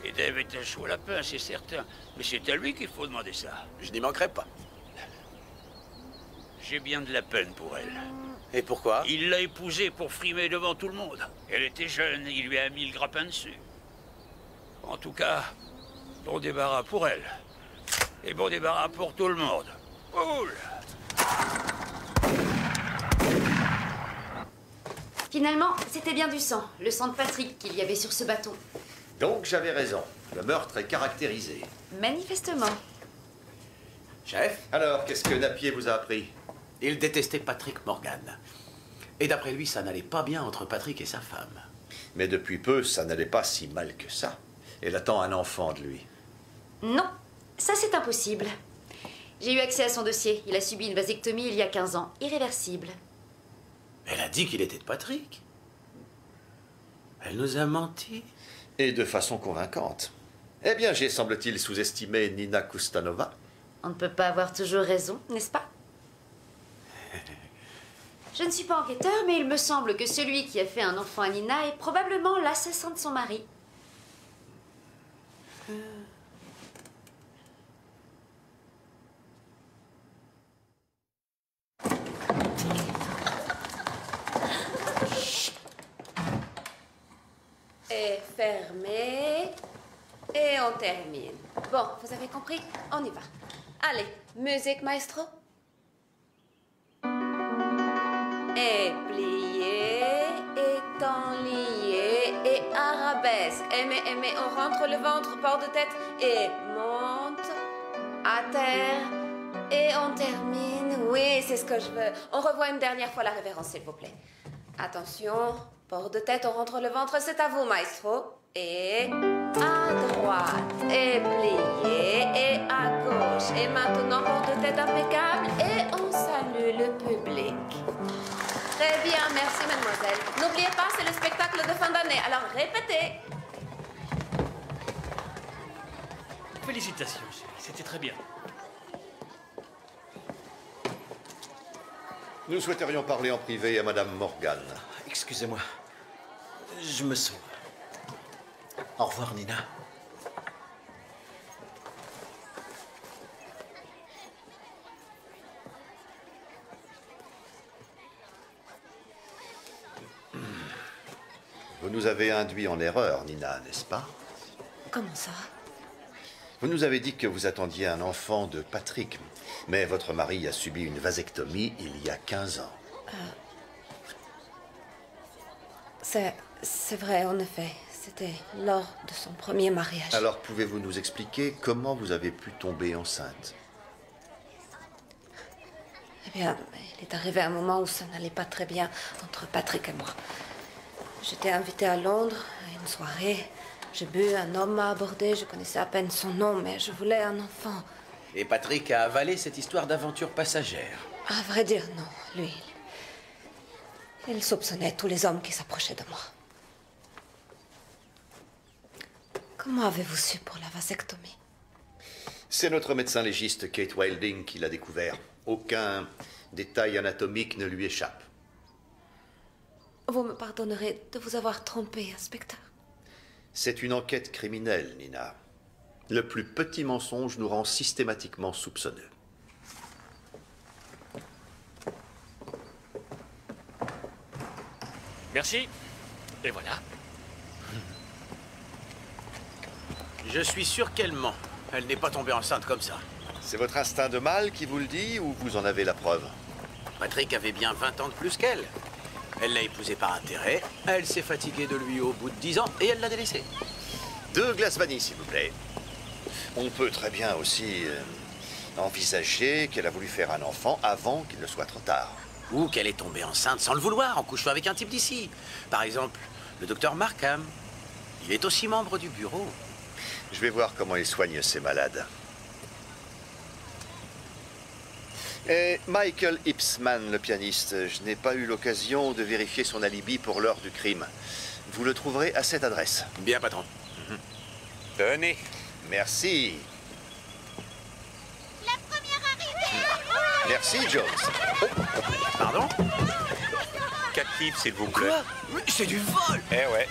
Et Dave est un chaud lapin, c'est certain. Mais c'est à lui qu'il faut demander ça. Je n'y manquerai pas. J'ai bien de la peine pour elle. Et pourquoi? Il l'a épousée pour frimer devant tout le monde. Elle était jeune, il lui a mis le grappin dessus. En tout cas, bon débarras pour elle. Et bon débarras pour tout le monde. Cool. Finalement, c'était bien du sang. Le sang de Patrick qu'il y avait sur ce bâton. Donc j'avais raison. Le meurtre est caractérisé. Manifestement. Chef? Alors, qu'est-ce que Napier vous a appris? Il détestait Patrick Morgan. Et d'après lui, ça n'allait pas bien entre Patrick et sa femme. Mais depuis peu, ça n'allait pas si mal que ça. Elle attend un enfant de lui. Non, ça c'est impossible. J'ai eu accès à son dossier. Il a subi une vasectomie il y a 15 ans. Irréversible. Elle a dit qu'il était de Patrick. Elle nous a menti. Et de façon convaincante. Eh bien, j'ai, semble-t-il, sous-estimé Nina Kustanova. On ne peut pas avoir toujours raison, n'est-ce pas? Je ne suis pas enquêteur, mais il me semble que celui qui a fait un enfant à Nina est probablement l'assassin de son mari. Et fermé. Et on termine. Bon, vous avez compris? On y va. Allez, musique, maestro. Et plié, et enlié, et arabesque. Mais, on rentre le ventre, port de tête, et monte, à terre, et on termine. Oui, c'est ce que je veux. On revoit une dernière fois la révérence, s'il vous plaît. Attention, port de tête, on rentre le ventre, c'est à vous, maestro. Et à droite, et plié, et à gauche. Et maintenant, port de tête impeccable, et on salue le public. Très bien, merci mademoiselle. N'oubliez pas, c'est le spectacle de fin d'année, alors répétez. Félicitations, chérie, c'était très bien. Nous souhaiterions parler en privé à Madame Morgan. Excusez-moi. Je me sauve. Au revoir, Nina. Vous nous avez induit en erreur, Nina, n'est-ce pas? Comment ça? Vous nous avez dit que vous attendiez un enfant de Patrick, mais votre mari a subi une vasectomie il y a 15 ans. C'est vrai, en effet. C'était lors de son premier mariage. Alors, pouvez-vous nous expliquer comment vous avez pu tomber enceinte? Eh bien, il est arrivé un moment où ça n'allait pas très bien entre Patrick et moi. J'étais invitée à Londres à une soirée. J'ai bu, un homme m'a abordé, je connaissais à peine son nom, mais je voulais un enfant. Et Patrick a avalé cette histoire d'aventure passagère. À vrai dire, non. Lui, il soupçonnait tous les hommes qui s'approchaient de moi. Comment avez-vous su pour la vasectomie? C'est notre médecin légiste Kate Wilding qui l'a découvert. Aucun détail anatomique ne lui échappe. Vous me pardonnerez de vous avoir trompé, inspecteur. C'est une enquête criminelle, Nina. Le plus petit mensonge nous rend systématiquement soupçonneux. Merci. Et voilà. Je suis sûr qu'elle ment. Elle n'est pas tombée enceinte comme ça. C'est votre instinct de mâle qui vous le dit ou vous en avez la preuve? Patrick avait bien 20 ans de plus qu'elle. Elle l'a épousé par intérêt, elle s'est fatiguée de lui au bout de 10 ans et elle l'a délaissé. 2 glaces vanille, s'il vous plaît. On peut très bien aussi envisager qu'elle a voulu faire un enfant avant qu'il ne soit trop tard. Ou qu'elle est tombée enceinte sans le vouloir en couchant avec un type d'ici. Par exemple, le docteur Markham. Il est aussi membre du bureau. Je vais voir comment il soigne ses malades. Et Michael Ipsman, le pianiste, je n'ai pas eu l'occasion de vérifier son alibi pour l'heure du crime. Vous le trouverez à cette adresse. Bien, patron. Tenez. Merci. La première arrivée. Merci, Jones. Pardon? 4 livres, s'il vous plaît. Quoi? C'est du vol! Eh ouais.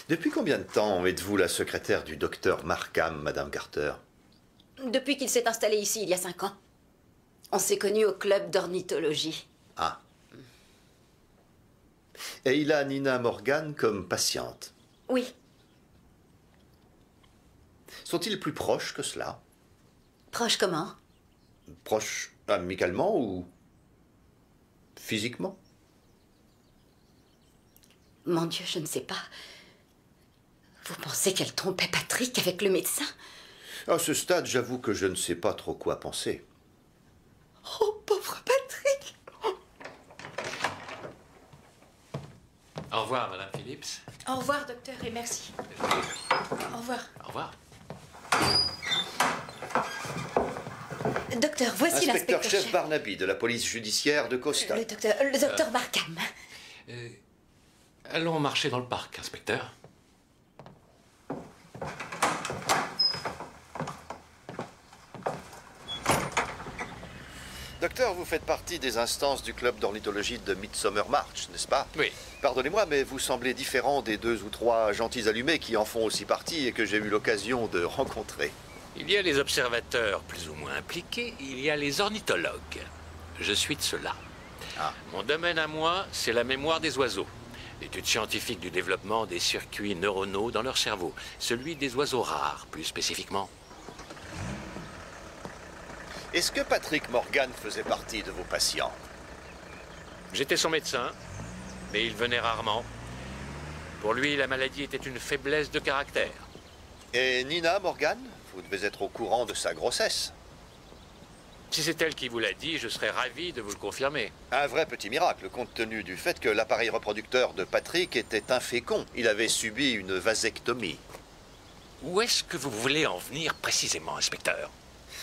Depuis combien de temps êtes-vous la secrétaire du docteur Markham, Madame Carter? Depuis qu'il s'est installé ici, il y a 5 ans. On s'est connus au club d'ornithologie. Ah. Et il a Nina Morgan comme patiente? Oui. Sont-ils plus proches que cela? Proche comment? Proches amicalement ou physiquement? Mon Dieu, je ne sais pas. Vous pensez qu'elle trompait Patrick avec le médecin? À ce stade, j'avoue que je ne sais pas trop quoi penser. Oh, pauvre Patrick! Au revoir, Madame Phillips. Au revoir, docteur, et merci. Au revoir. Au revoir. Docteur, voici l'inspecteur Inspecteur-chef Barnaby de la police judiciaire de Costa. Le docteur Markham. Allons marcher dans le parc, inspecteur. Docteur, vous faites partie des instances du club d'ornithologie de Midsummer March, n'est-ce pas? Oui. Pardonnez-moi, mais vous semblez différent des 2 ou 3 gentils allumés qui en font aussi partie et que j'ai eu l'occasion de rencontrer. Il y a les observateurs plus ou moins impliqués, il y a les ornithologues. Je suis de ceux-là. Mon domaine à moi, c'est la mémoire des oiseaux. L'étude scientifique du développement des circuits neuronaux dans leur cerveau. Celui des oiseaux rares, plus spécifiquement. Est-ce que Patrick Morgan faisait partie de vos patients? J'étais son médecin, mais il venait rarement. Pour lui, la maladie était une faiblesse de caractère. Et Nina Morgan? Vous devez être au courant de sa grossesse. Si c'est elle qui vous l'a dit, je serais ravi de vous le confirmer. Un vrai petit miracle, compte tenu du fait que l'appareil reproducteur de Patrick était infécond. Il avait subi une vasectomie. Où est-ce que vous voulez en venir précisément, inspecteur?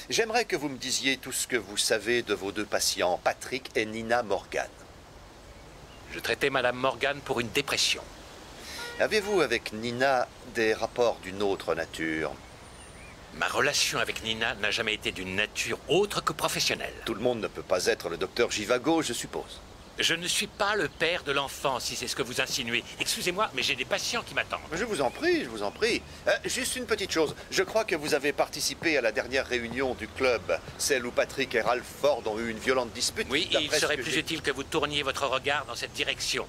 J'aimerais que vous me disiez tout ce que vous savez de vos 2 patients, Patrick et Nina Morgan. Je traitais Madame Morgan pour une dépression. Avez-vous avec Nina des rapports d'une autre nature? Ma relation avec Nina n'a jamais été d'une nature autre que professionnelle. Tout le monde ne peut pas être le docteur Givago, je suppose. Je ne suis pas le père de l'enfant, si c'est ce que vous insinuez. Excusez-moi, mais j'ai des patients qui m'attendent. Je vous en prie, je vous en prie. Juste une petite chose. Je crois que vous avez participé à la dernière réunion du club, celle où Patrick et Ralph Ford ont eu une violente dispute. Oui, il serait plus utile que vous tourniez votre regard dans cette direction.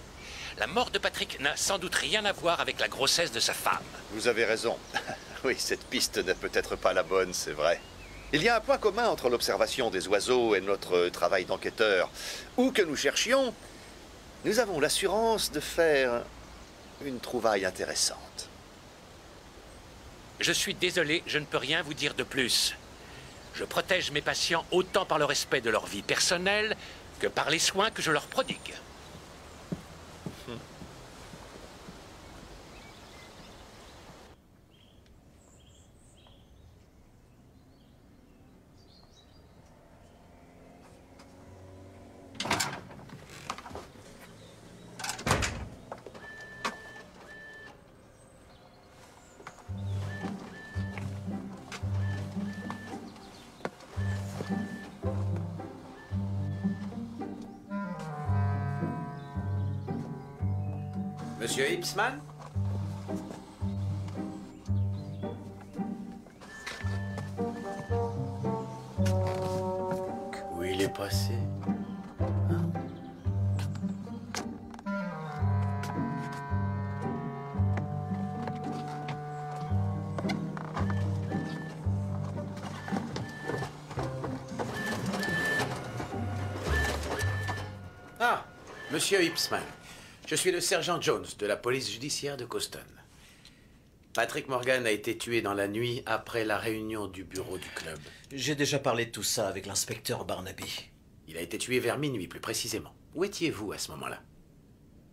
La mort de Patrick n'a sans doute rien à voir avec la grossesse de sa femme. Vous avez raison. Oui, cette piste n'est peut-être pas la bonne, c'est vrai. Il y a un point commun entre l'observation des oiseaux et notre travail d'enquêteur. Où que nous cherchions, nous avons l'assurance de faire une trouvaille intéressante. Je suis désolé, je ne peux rien vous dire de plus. Je protège mes patients autant par le respect de leur vie personnelle que par les soins que je leur prodigue. Monsieur Hipsman? Où il est passé? Ah, Monsieur Hipsman. Je suis le sergent Jones de la police judiciaire de Coston. Patrick Morgan a été tué dans la nuit après la réunion du bureau du club. J'ai déjà parlé de tout ça avec l'inspecteur Barnaby. Il a été tué vers minuit, plus précisément. Où étiez-vous à ce moment-là?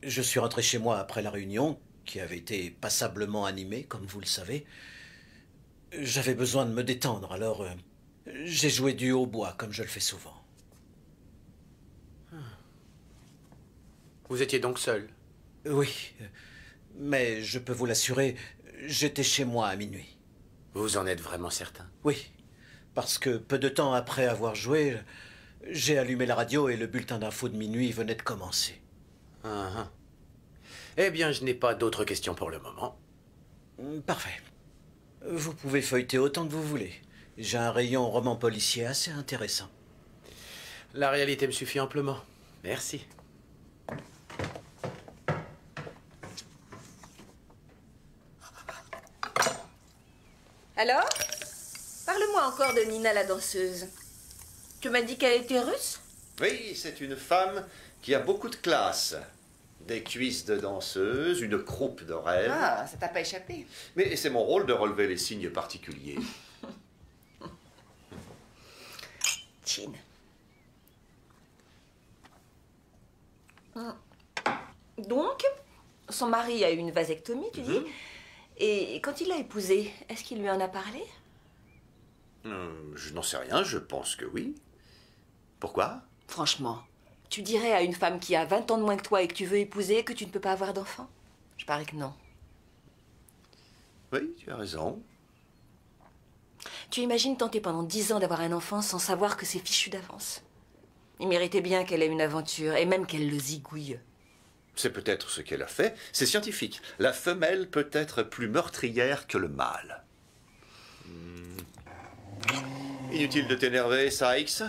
Je suis rentré chez moi après la réunion, qui avait été passablement animée, comme vous le savez. J'avais besoin de me détendre, alors j'ai joué du hautbois, comme je le fais souvent. Vous étiez donc seul? Oui, mais je peux vous l'assurer, j'étais chez moi à minuit. Vous en êtes vraiment certain? Oui, parce que peu de temps après avoir joué, j'ai allumé la radio et le bulletin d'info de minuit venait de commencer. Eh bien, je n'ai pas d'autres questions pour le moment. Parfait. Vous pouvez feuilleter autant que vous voulez. J'ai un rayon roman policier assez intéressant. La réalité me suffit amplement. Merci. Alors? Parle-moi encore de Nina la danseuse. Tu m'as dit qu'elle était russe? Oui, c'est une femme qui a beaucoup de classe. Des cuisses de danseuse, une croupe de rêve. Ah, ça t'a pas échappé. Mais c'est mon rôle de relever les signes particuliers. Chin. Donc, son mari a eu une vasectomie, tu dis? Et quand il l'a épousée, est-ce qu'il lui en a parlé? Je n'en sais rien, je pense que oui. Pourquoi? Franchement, tu dirais à une femme qui a 20 ans de moins que toi et que tu veux épouser que tu ne peux pas avoir d'enfant? Je parie que non. Oui, tu as raison. Tu imagines tenter pendant 10 ans d'avoir un enfant sans savoir que c'est fichu d'avance. Il méritait bien qu'elle ait une aventure, et même qu'elle le zigouille. C'est peut-être ce qu'elle a fait. C'est scientifique. La femelle peut être plus meurtrière que le mâle. Inutile de t'énerver, Sykes.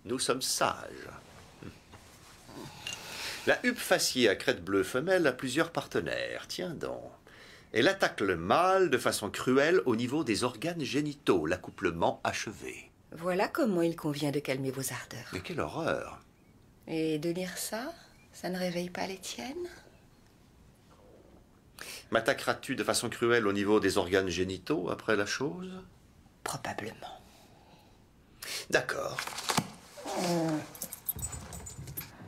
Nous sommes sages. La huppe faciée à crête bleue femelle a plusieurs partenaires. Tiens donc. Elle attaque le mâle de façon cruelle au niveau des organes génitaux, l'accouplement achevé. Voilà comment il convient de calmer vos ardeurs. Mais quelle horreur! Et de lire ça, ça ne réveille pas les tiennes? M'attaqueras-tu de façon cruelle au niveau des organes génitaux après la chose? Probablement. D'accord.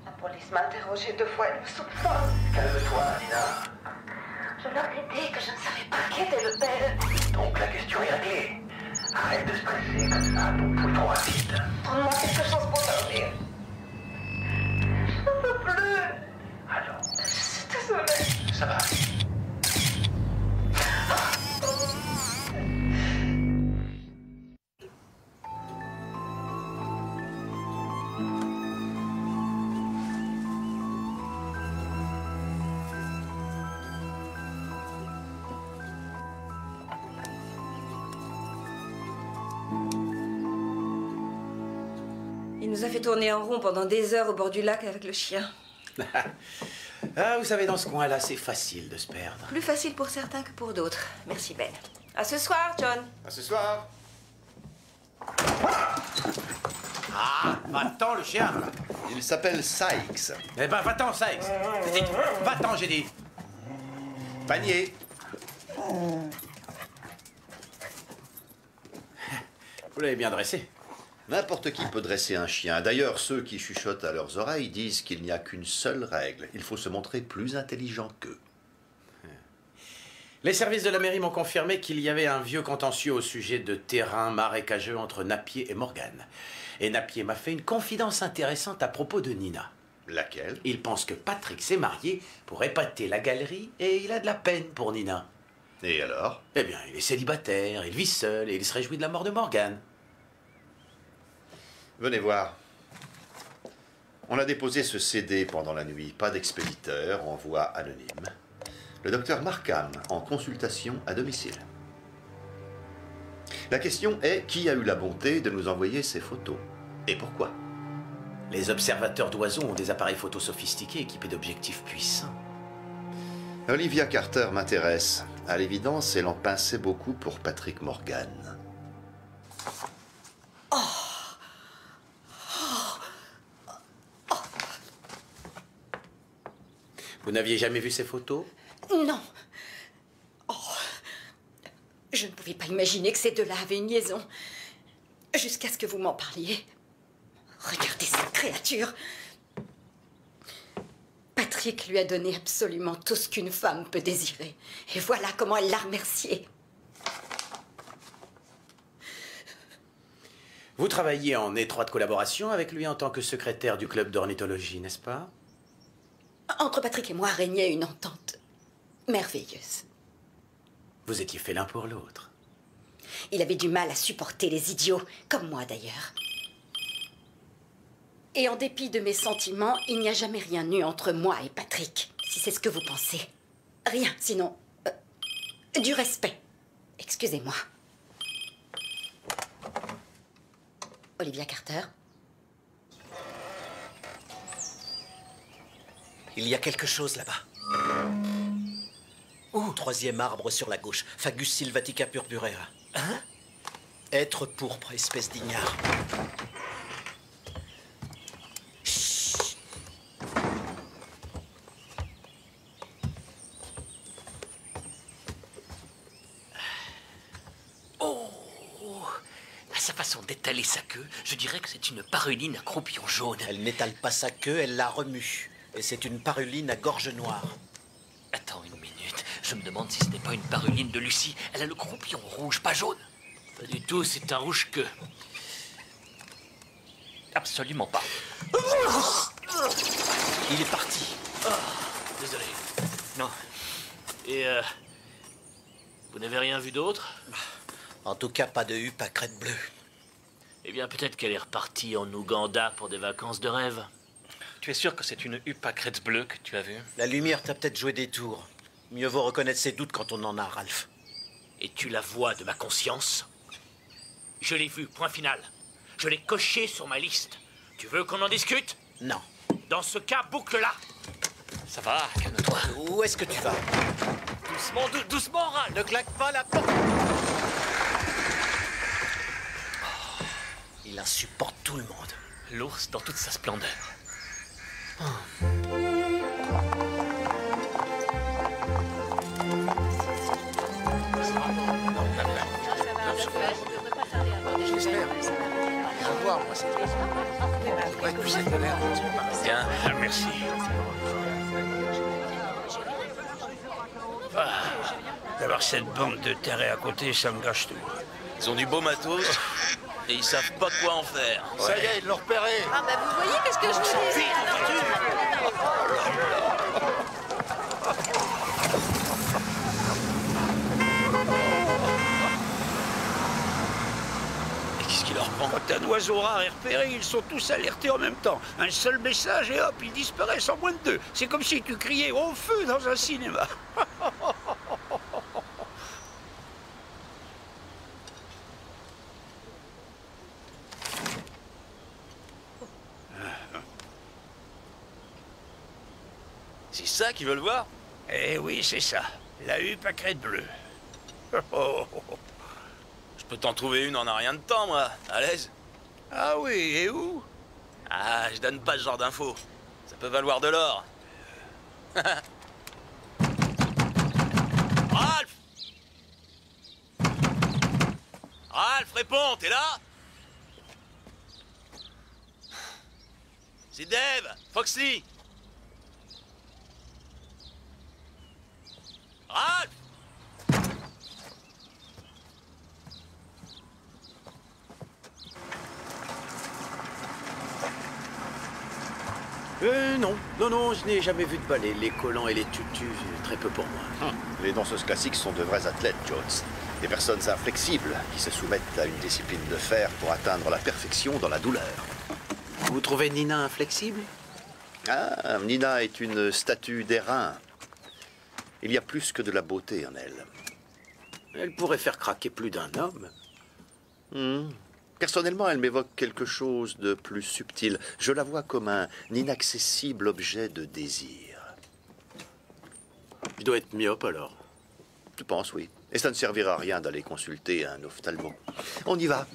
La police m'a interrogé 2 fois, elle me soupçonne. Calme-toi, Nina. Je leur ai dit que je ne savais pas qui était le père. Donc la question est réglée. Arrête de stresser comme ça, ton pouls est trop rapide. Donne-moi quelque chose pour dormir. Je ne peux plus. Alors, Je suis désolée. ça va. Il nous a fait tourner en rond pendant des heures au bord du lac avec le chien. Ah, vous savez, dans ce coin-là, c'est facile de se perdre. Plus facile pour certains que pour d'autres. Merci, Ben. À ce soir, John. À ce soir. Ah, va-t'en, le chien. Il s'appelle Sykes. Eh ben, va-t'en, Sykes. Va-t'en, j'ai dit. Panier. Vous l'avez bien dressé. N'importe qui peut dresser un chien. D'ailleurs, ceux qui chuchotent à leurs oreilles disent qu'il n'y a qu'une seule règle. Il faut se montrer plus intelligent qu'eux. Les services de la mairie m'ont confirmé qu'il y avait un vieux contentieux au sujet de terrain marécageux entre Napier et Morgan. Et Napier m'a fait une confidence intéressante à propos de Nina. Laquelle? Il pense que Patrick s'est marié pour épater la galerie et il a de la peine pour Nina. Et alors? Eh bien, il est célibataire, il vit seul et il se réjouit de la mort de Morgan. Venez voir. On a déposé ce CD pendant la nuit. Pas d'expéditeur, envoi anonyme. Le docteur Markham, en consultation à domicile. La question est, qui a eu la bonté de nous envoyer ces photos? Et pourquoi? Les observateurs d'oiseaux ont des appareils photo sophistiqués équipés d'objectifs puissants. Olivia Carter m'intéresse. À l'évidence, elle en pinçait beaucoup pour Patrick Morgan. Vous n'aviez jamais vu ces photos? Non. Oh. Je ne pouvais pas imaginer que ces deux-là avaient une liaison. Jusqu'à ce que vous m'en parliez. Regardez cette créature. Patrick lui a donné absolument tout ce qu'une femme peut désirer. Et voilà comment elle l'a remercié. Vous travaillez en étroite collaboration avec lui en tant que secrétaire du club d'ornithologie, n'est-ce pas? Entre Patrick et moi régnait une entente merveilleuse. Vous étiez fait l'un pour l'autre. Il avait du mal à supporter les idiots, comme moi d'ailleurs. Et en dépit de mes sentiments, il n'y a jamais rien eu entre moi et Patrick, si c'est ce que vous pensez. Rien, sinon... Du respect. Excusez-moi. Olivia Carter. Il y a quelque chose là-bas. Oh, troisième arbre sur la gauche. Fagus sylvatica purpurea. Hein? Être pourpre, espèce d'ignare. À sa façon d'étaler sa queue, je dirais que c'est une paruline à croupion jaune. Elle n'étale pas sa queue, elle la remue. Et c'est une paruline à gorge noire. Attends une minute, je me demande si ce n'est pas une paruline de Lucie. Elle a le croupion rouge, pas jaune. Pas du tout, c'est un rouge queue. Absolument pas. Il est parti. Oh, désolé. Non. Et vous n'avez rien vu d'autre? En tout cas, pas de huppe à crête bleue. Eh bien, peut-être qu'elle est repartie en Ouganda pour des vacances de rêve. Tu es sûr que c'est une huppe à crête bleue que tu as vue? La lumière t'a peut-être joué des tours. Mieux vaut reconnaître ses doutes quand on en a, Ralph. Et tu la vois de ma conscience? Je l'ai vue, point final. Je l'ai coché sur ma liste. Tu veux qu'on en discute? Non. Dans ce cas, boucle-la. Ça va, calme-toi. Où est-ce que tu vas? Doucement, doucement, Ralph. Ne claque pas la porte. Il insupporte tout le monde. L'ours dans toute sa splendeur. J'espère. Je vais voir, moi, c'est tout. Ça devrait être plus cette galère. Bien, merci. D'avoir cette bande de terre à côté, ça me gâche tout. Ils ont du beau matos et ils savent pas quoi en faire. Ça y est, ils l'ont repéré. Ah bah vous voyez, qu'est-ce que je vous dis? Qu'est-ce qui leur prend? Quand un oiseau rare est repéré, ils sont tous alertés en même temps. Un seul message et hop, ils disparaissent en moins de 2. C'est comme si tu criais au feu dans un cinéma. C'est ça qu'ils veulent voir? Eh oui, c'est ça. La huppe à crête bleue. Je peux t'en trouver une en un rien de temps, moi. À l'aise. Ah oui, et où? Ah, je donne pas ce genre d'infos. Ça peut valoir de l'or. Ralph! Ralph, réponds, t'es là? C'est Dave, Foxley. Ralph! Non, je n'ai jamais vu de balai. Les collants et les tutus, très peu pour moi. Les danseuses classiques sont de vrais athlètes, Jones. Des personnes inflexibles qui se soumettent à une discipline de fer pour atteindre la perfection dans la douleur. Vous trouvez Nina inflexible? Ah, Nina est une statue d'airain. Il y a plus que de la beauté en elle. Elle pourrait faire craquer plus d'un homme. Personnellement, elle m'évoque quelque chose de plus subtil. Je la vois comme un inaccessible objet de désir. Je dois être myope alors. Tu penses, oui. Et ça ne servira à rien d'aller consulter un ophtalmo. On y va.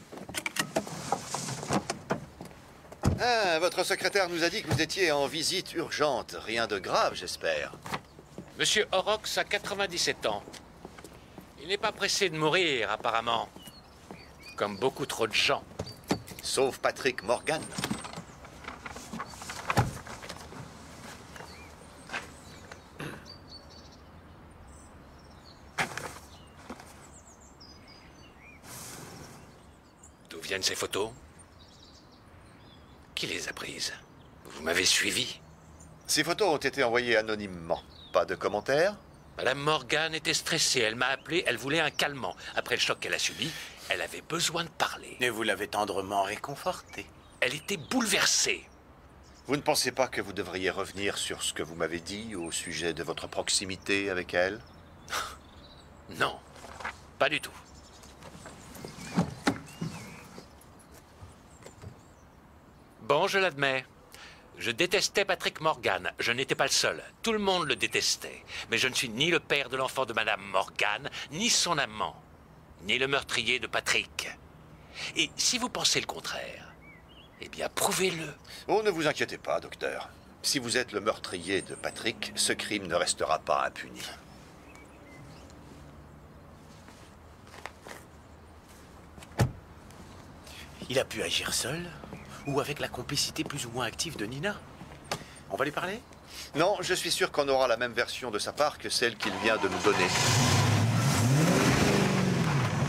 Ah, votre secrétaire nous a dit que vous étiez en visite urgente. Rien de grave, j'espère. Monsieur Horrocks a 97 ans. Il n'est pas pressé de mourir, apparemment. Comme beaucoup trop de gens. Sauf Patrick Morgan. D'où viennent ces photos? Qui les a prises? Vous m'avez suivi? Ces photos ont été envoyées anonymement. Pas de commentaires? Madame Morgan était stressée. Elle m'a appelé, elle voulait un calmant. Après le choc qu'elle a subi, elle avait besoin de parler. Et vous l'avez tendrement réconfortée. Elle était bouleversée. Vous ne pensez pas que vous devriez revenir sur ce que vous m'avez dit au sujet de votre proximité avec elle? Non, pas du tout. Bon, je l'admets. Je détestais Patrick Morgan. Je n'étais pas le seul. Tout le monde le détestait. Mais je ne suis ni le père de l'enfant de Madame Morgan, ni son amant, ni le meurtrier de Patrick. Et si vous pensez le contraire, eh bien, prouvez-le. Oh, ne vous inquiétez pas, docteur. Si vous êtes le meurtrier de Patrick, ce crime ne restera pas impuni. Il a pu agir seul ou avec la complicité plus ou moins active de Nina. On va lui parler? Non, je suis sûr qu'on aura la même version de sa part que celle qu'il vient de nous donner.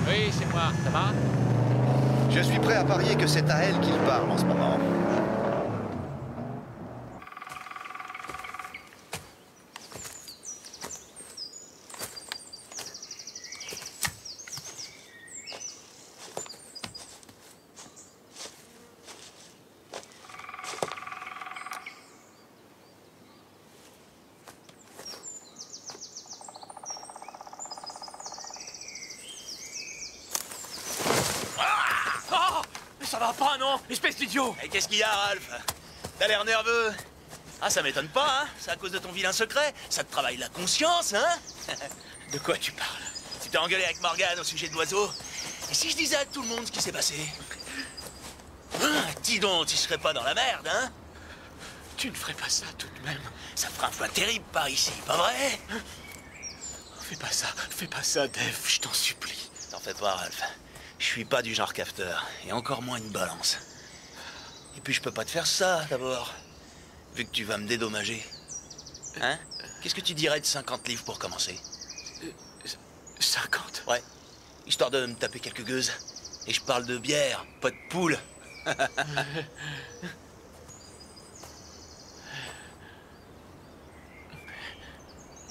Oui, c'est moi. Ça va? Je suis prêt à parier que c'est à elle qu'il parle en ce moment. Ça va pas, non? Espèce d'idiot! Et qu'est-ce qu'il y a, Ralph? T'as l'air nerveux. Ah, ça m'étonne pas, hein? C'est à cause de ton vilain secret. Ça te travaille la conscience, hein? De quoi tu parles? Tu t'es engueulé avec Morgan au sujet de l'oiseau. Et si je disais à tout le monde ce qui s'est passé? Dis donc, tu serais pas dans la merde, hein? Tu ne ferais pas ça tout de même. Ça fera un foin terrible par ici, pas vrai? Fais pas ça, Dave, je t'en supplie. T'en fais pas, Ralph. Je suis pas du genre cafeteur, et encore moins une balance. Et puis je peux pas te faire ça, d'abord. Vu que tu vas me dédommager. Hein? Qu'est-ce que tu dirais de 50 livres pour commencer? 50? Ouais. Histoire de me taper quelques gueuses. Et je parle de bière, pas de poule.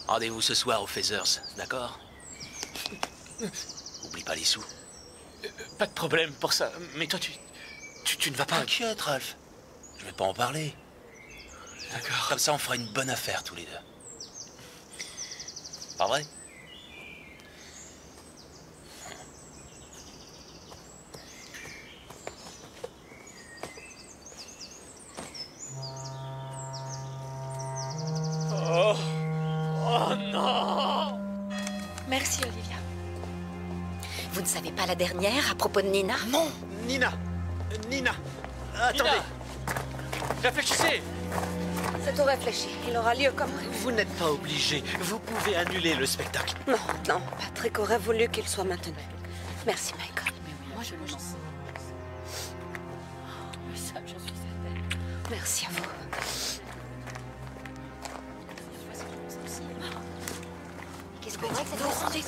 Rendez-vous ce soir au Feathers, d'accord? Oublie pas les sous. Pas de problème pour ça, mais toi tu ne vas pas... T'inquiète, Ralph. Je vais pas en parler. D'accord. Comme ça, on fera une bonne affaire tous les deux. Pas vrai? Oh. Oh non! Merci, Olivia. Vous ne savez pas la dernière à propos de Nina? Non, Nina. Attendez. Nina. Réfléchissez. C'est tout réfléchi. Il aura lieu comme... Vous n'êtes pas obligé. Vous pouvez annuler le spectacle. Non. Patrick aurait voulu qu'il soit maintenu. Merci, Michael. Moi, je le sens. Ça, j'en suis certaine. Merci à vous. Qu'est-ce que vous rendez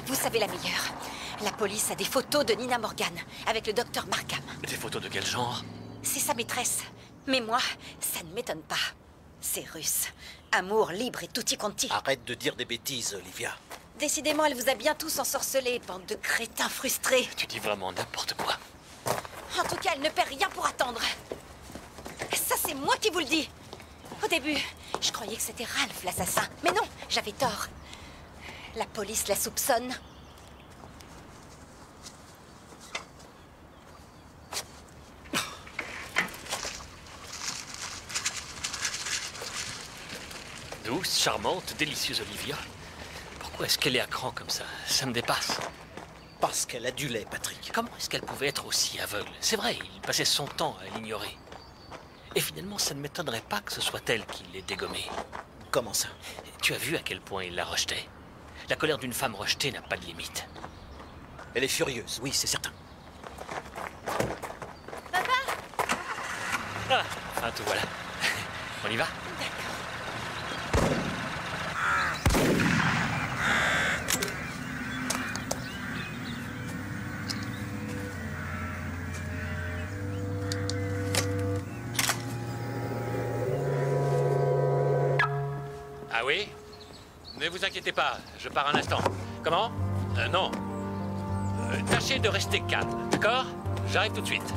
Vous savez la meilleure. La police a des photos de Nina Morgan avec le docteur Markham. Des photos de quel genre? C'est sa maîtresse. Mais moi, ça ne m'étonne pas. C'est russe. Amour libre et tutti quanti. Arrête de dire des bêtises, Olivia. Décidément, elle vous a bien tous ensorcelés, bande de crétins frustrés. Tu dis vraiment n'importe quoi. En tout cas, elle ne perd rien pour attendre. Ça, c'est moi qui vous le dis. Au début, je croyais que c'était Ralph, l'assassin. Mais non, j'avais tort. La police la soupçonne. Douce, charmante, délicieuse Olivia. Pourquoi est-ce qu'elle est à cran comme ça? Ça me dépasse. Parce qu'elle adulait Patrick. Comment est-ce qu'elle pouvait être aussi aveugle? C'est vrai, il passait son temps à l'ignorer. Et finalement, ça ne m'étonnerait pas que ce soit elle qui l'ait dégommé. Comment ça? Tu as vu à quel point il la rejetait? La colère d'une femme rejetée n'a pas de limite. Elle est furieuse, oui, c'est certain. Papa! Ah, enfin, tout voilà. On y va? Ah oui? Ne vous inquiétez pas, je pars un instant. Comment? Non. Tâchez de rester calme, d'accord? J'arrive tout de suite.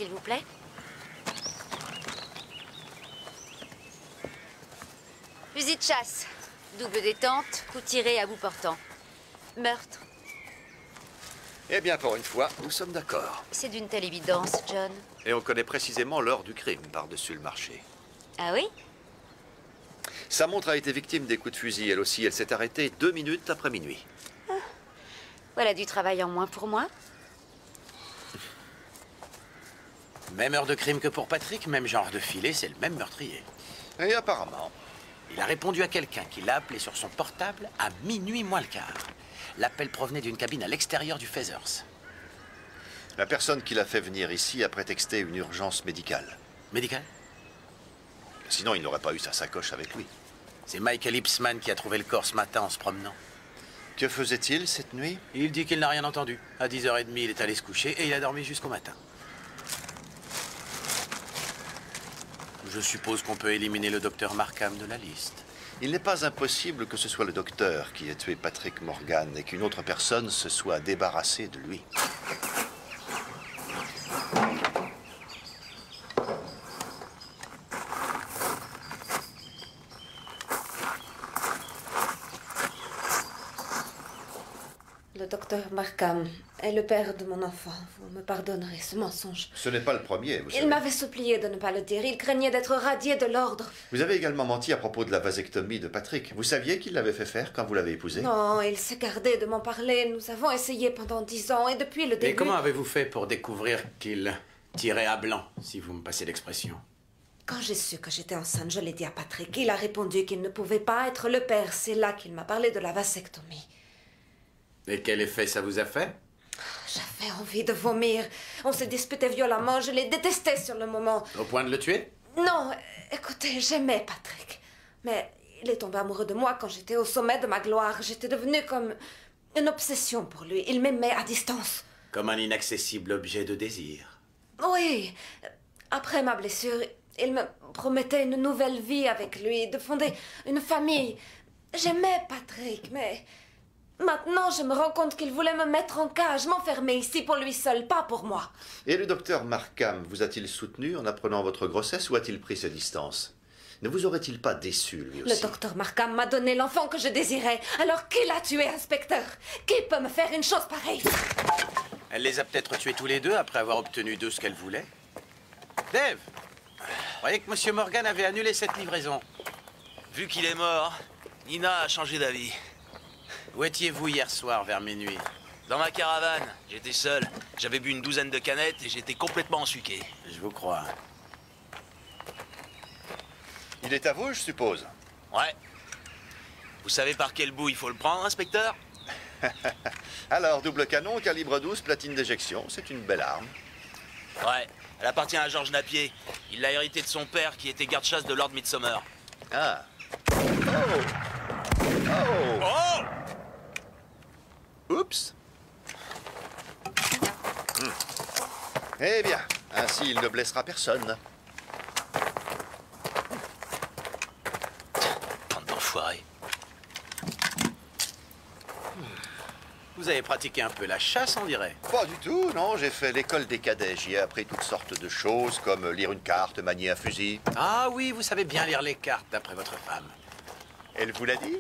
s'il vous plaît. Fusil de chasse. Double détente, coup tiré à bout portant. Meurtre. Eh bien, pour une fois, nous sommes d'accord. C'est d'une telle évidence, John. Et on connaît précisément l'heure du crime par-dessus le marché. Ah oui? Sa montre a été victime des coups de fusil. Elle aussi, elle s'est arrêtée 2 minutes après minuit. Ah. Voilà du travail en moins pour moi. Même heure de crime que pour Patrick, même genre de filet, c'est le même meurtrier. Et apparemment... Il a répondu à quelqu'un qui l'a appelé sur son portable à minuit moins le quart. L'appel provenait d'une cabine à l'extérieur du Feathers. La personne qui l'a fait venir ici a prétexté une urgence médicale. Médicale? Sinon, il n'aurait pas eu sa sacoche avec lui. C'est Michael Ipsman qui a trouvé le corps ce matin en se promenant. Que faisait-il cette nuit? Il dit qu'il n'a rien entendu. À 10h30, il est allé se coucher et il a dormi jusqu'au matin. Je suppose qu'on peut éliminer le docteur Markham de la liste. Il n'est pas impossible que ce soit le docteur qui ait tué Patrick Morgan et qu'une autre personne se soit débarrassée de lui. Le docteur Markham est le père de mon enfant. Vous me pardonnerez ce mensonge. Ce n'est pas le premier, vous savez. Il m'avait supplié de ne pas le dire. Il craignait d'être radié de l'ordre. Vous avez également menti à propos de la vasectomie de Patrick. Vous saviez qu'il l'avait fait faire quand vous l'avez épousé? Non, il s'est gardé de m'en parler. Nous avons essayé pendant 10 ans et depuis le début... Mais comment avez-vous fait pour découvrir qu'il tirait à blanc, si vous me passez l'expression? Quand j'ai su que j'étais enceinte, je l'ai dit à Patrick. Il a répondu qu'il ne pouvait pas être le père. C'est là qu'il m'a parlé de la vasectomie. Et quel effet ça vous a fait? J'avais envie de vomir. On se disputait violemment. Je l'ai détesté sur le moment. Au point de le tuer? Non, écoutez, j'aimais Patrick. Mais il est tombé amoureux de moi quand j'étais au sommet de ma gloire. J'étais devenue comme une obsession pour lui. Il m'aimait à distance. Comme un inaccessible objet de désir. Oui. Après ma blessure, il me promettait une nouvelle vie avec lui, de fonder une famille. J'aimais Patrick, mais... Maintenant, je me rends compte qu'il voulait me mettre en cage, m'enfermer ici pour lui seul, pas pour moi. Et le docteur Markham vous a-t-il soutenu en apprenant votre grossesse ou a-t-il pris ses distances? Ne vous aurait-il pas déçu, lui aussi? Le docteur Markham m'a donné l'enfant que je désirais. Alors qui l'a tué, inspecteur? Qui peut me faire une chose pareille? Elle les a peut-être tués tous les deux après avoir obtenu d'eux ce qu'elle voulait. Dave, vous croyez que M. Morgan avait annulé cette livraison? Vu qu'il est mort, Nina a changé d'avis. Où étiez-vous hier soir vers minuit? Dans ma caravane. J'étais seul. J'avais bu une douzaine de canettes et j'étais complètement ensuqué. Je vous crois. Il est à vous, je suppose? Ouais. Vous savez par quel bout il faut le prendre, inspecteur? Alors, double canon, calibre 12, platine d'éjection. C'est une belle arme. Ouais. Elle appartient à Georges Napier. Il l'a hérité de son père qui était garde-chasse de Lord Midsomer. Ah. Oh! Oh! Oh! Oups. Eh bien, ainsi il ne blessera personne. Bande d'enfoirés. Vous avez pratiqué un peu la chasse, on dirait? Pas du tout, non. J'ai fait l'école des cadets. J'y ai appris toutes sortes de choses, comme lire une carte, manier un fusil. Ah oui, vous savez bien lire les cartes, d'après votre femme. Elle vous l'a dit?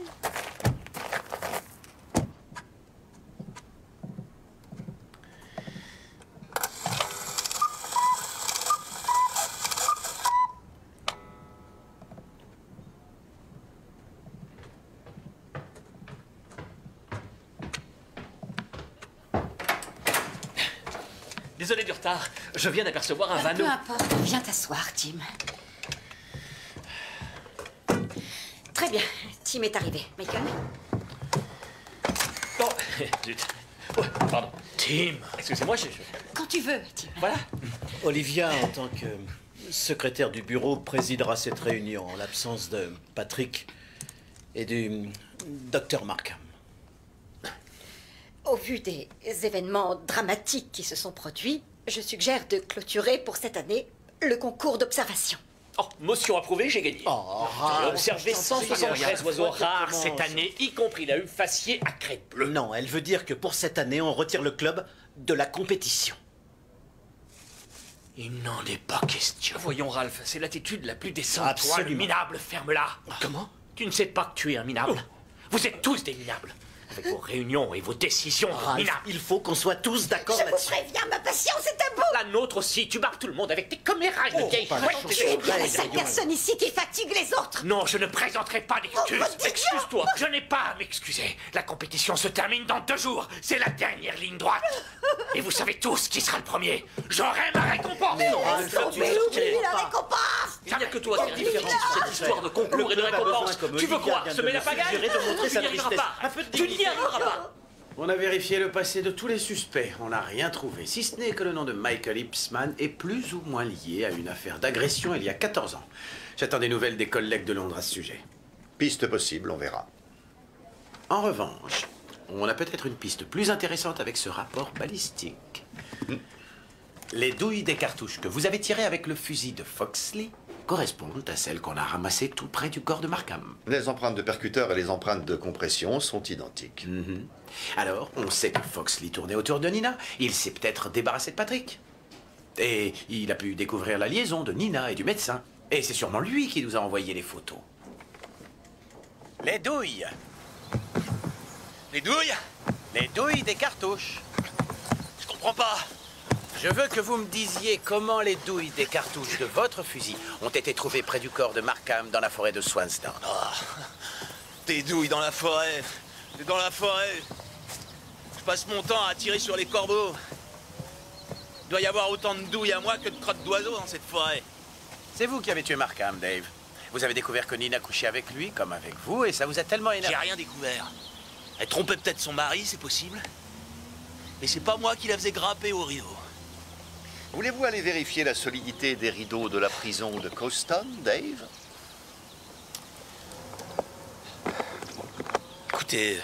Désolé du retard. Je viens d'apercevoir un vanneau. Peu importe, viens t'asseoir, Tim. Très bien, Tim est arrivé. Michael? Oh, zut. Oh, pardon. Tim, excusez-moi, Quand tu veux, Tim. Voilà. Olivia, en tant que secrétaire du bureau, présidera cette réunion en l'absence de Patrick et du docteur Markham. Au vu des événements dramatiques qui se sont produits, je suggère de clôturer pour cette année le concours d'observation. Oh, motion approuvée, j'ai gagné. J'ai observé 173 oiseaux rares cette année, y compris la huppe faciée à crête bleue. Non, elle veut dire que pour cette année, on retire le club de la compétition. Il n'en est pas question. Voyons, Ralph, c'est l'attitude la plus décente. Absolument. Toi, le minable, ferme-la. Comment? Tu ne sais pas que tu es un minable. Vous êtes tous des minables. Avec vos réunions et vos décisions minables. Il faut qu'on soit tous d'accord Je vous là-dessus. préviens, ma patience est à bout. La nôtre aussi. Tu barbes tout le monde avec tes commérages de vieille chouette. Tu es bien la seule personne ici qui fatigue les autres. Non, je ne présenterai pas d'excuses. Oh, votre Excuse-toi. Je n'ai pas à m'excuser. La compétition se termine dans 2 jours. C'est la dernière ligne droite. Et vous savez tous qui sera le premier. J'aurai ma récompense. Mais oublie la récompense. Il n'y a que toi qui es différent sur cette histoire de concours et de récompense. Tu veux quoi? Semer la pagaille? Tu n'y arriveras pas. Tu n'y arriveras pas. On a vérifié le passé de tous les suspects. On n'a rien trouvé, si ce n'est que le nom de Michael Ipsman est plus ou moins lié à une affaire d'agression il y a 14 ans. J'attends des nouvelles des collègues de Londres à ce sujet. Piste possible, on verra. En revanche, on a peut-être une piste plus intéressante avec ce rapport balistique. Les douilles des cartouches que vous avez tirées avec le fusil de Foxley correspondent à celles qu'on a ramassées tout près du corps de Markham. Les empreintes de percuteur et les empreintes de compression sont identiques. Alors, on sait que Foxley tournait autour de Nina. Il s'est peut-être débarrassé de Patrick. Et il a pu découvrir la liaison de Nina et du médecin. Et c'est sûrement lui qui nous a envoyé les photos. Les douilles. Les douilles? Les douilles des cartouches. Je comprends pas. Je veux que vous me disiez comment les douilles des cartouches de votre fusil ont été trouvées près du corps de Markham dans la forêt de Swansdown. Tes douilles dans la forêt. T'es dans la forêt. Je passe mon temps à tirer sur les corbeaux. Il doit y avoir autant de douilles à moi que de crottes d'oiseaux dans cette forêt. C'est vous qui avez tué Markham, Dave. Vous avez découvert que Nina couchait avec lui, comme avec vous, et ça vous a tellement énervé. J'ai rien découvert. Elle trompait peut-être son mari, c'est possible. Mais c'est pas moi qui la faisais grimper au rideau. Voulez-vous aller vérifier la solidité des rideaux de la prison de Coston, Dave? Écoutez,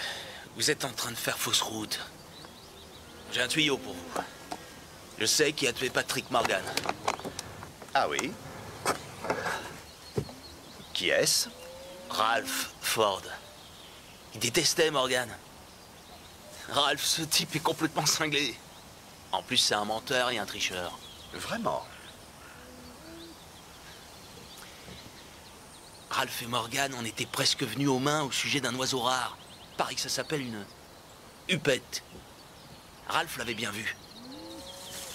vous êtes en train de faire fausse route. J'ai un tuyau pour vous. Je sais qui a tué Patrick Morgan. Ah oui? Qui est-ce? Ralph Ford. Il détestait Morgan. Ralph, ce type est complètement cinglé. En plus, c'est un menteur et un tricheur. Vraiment? Ralph et Morgan en étaient presque venus aux mains au sujet d'un oiseau rare. Pareil que ça s'appelle une hupette. Ralph l'avait bien vu.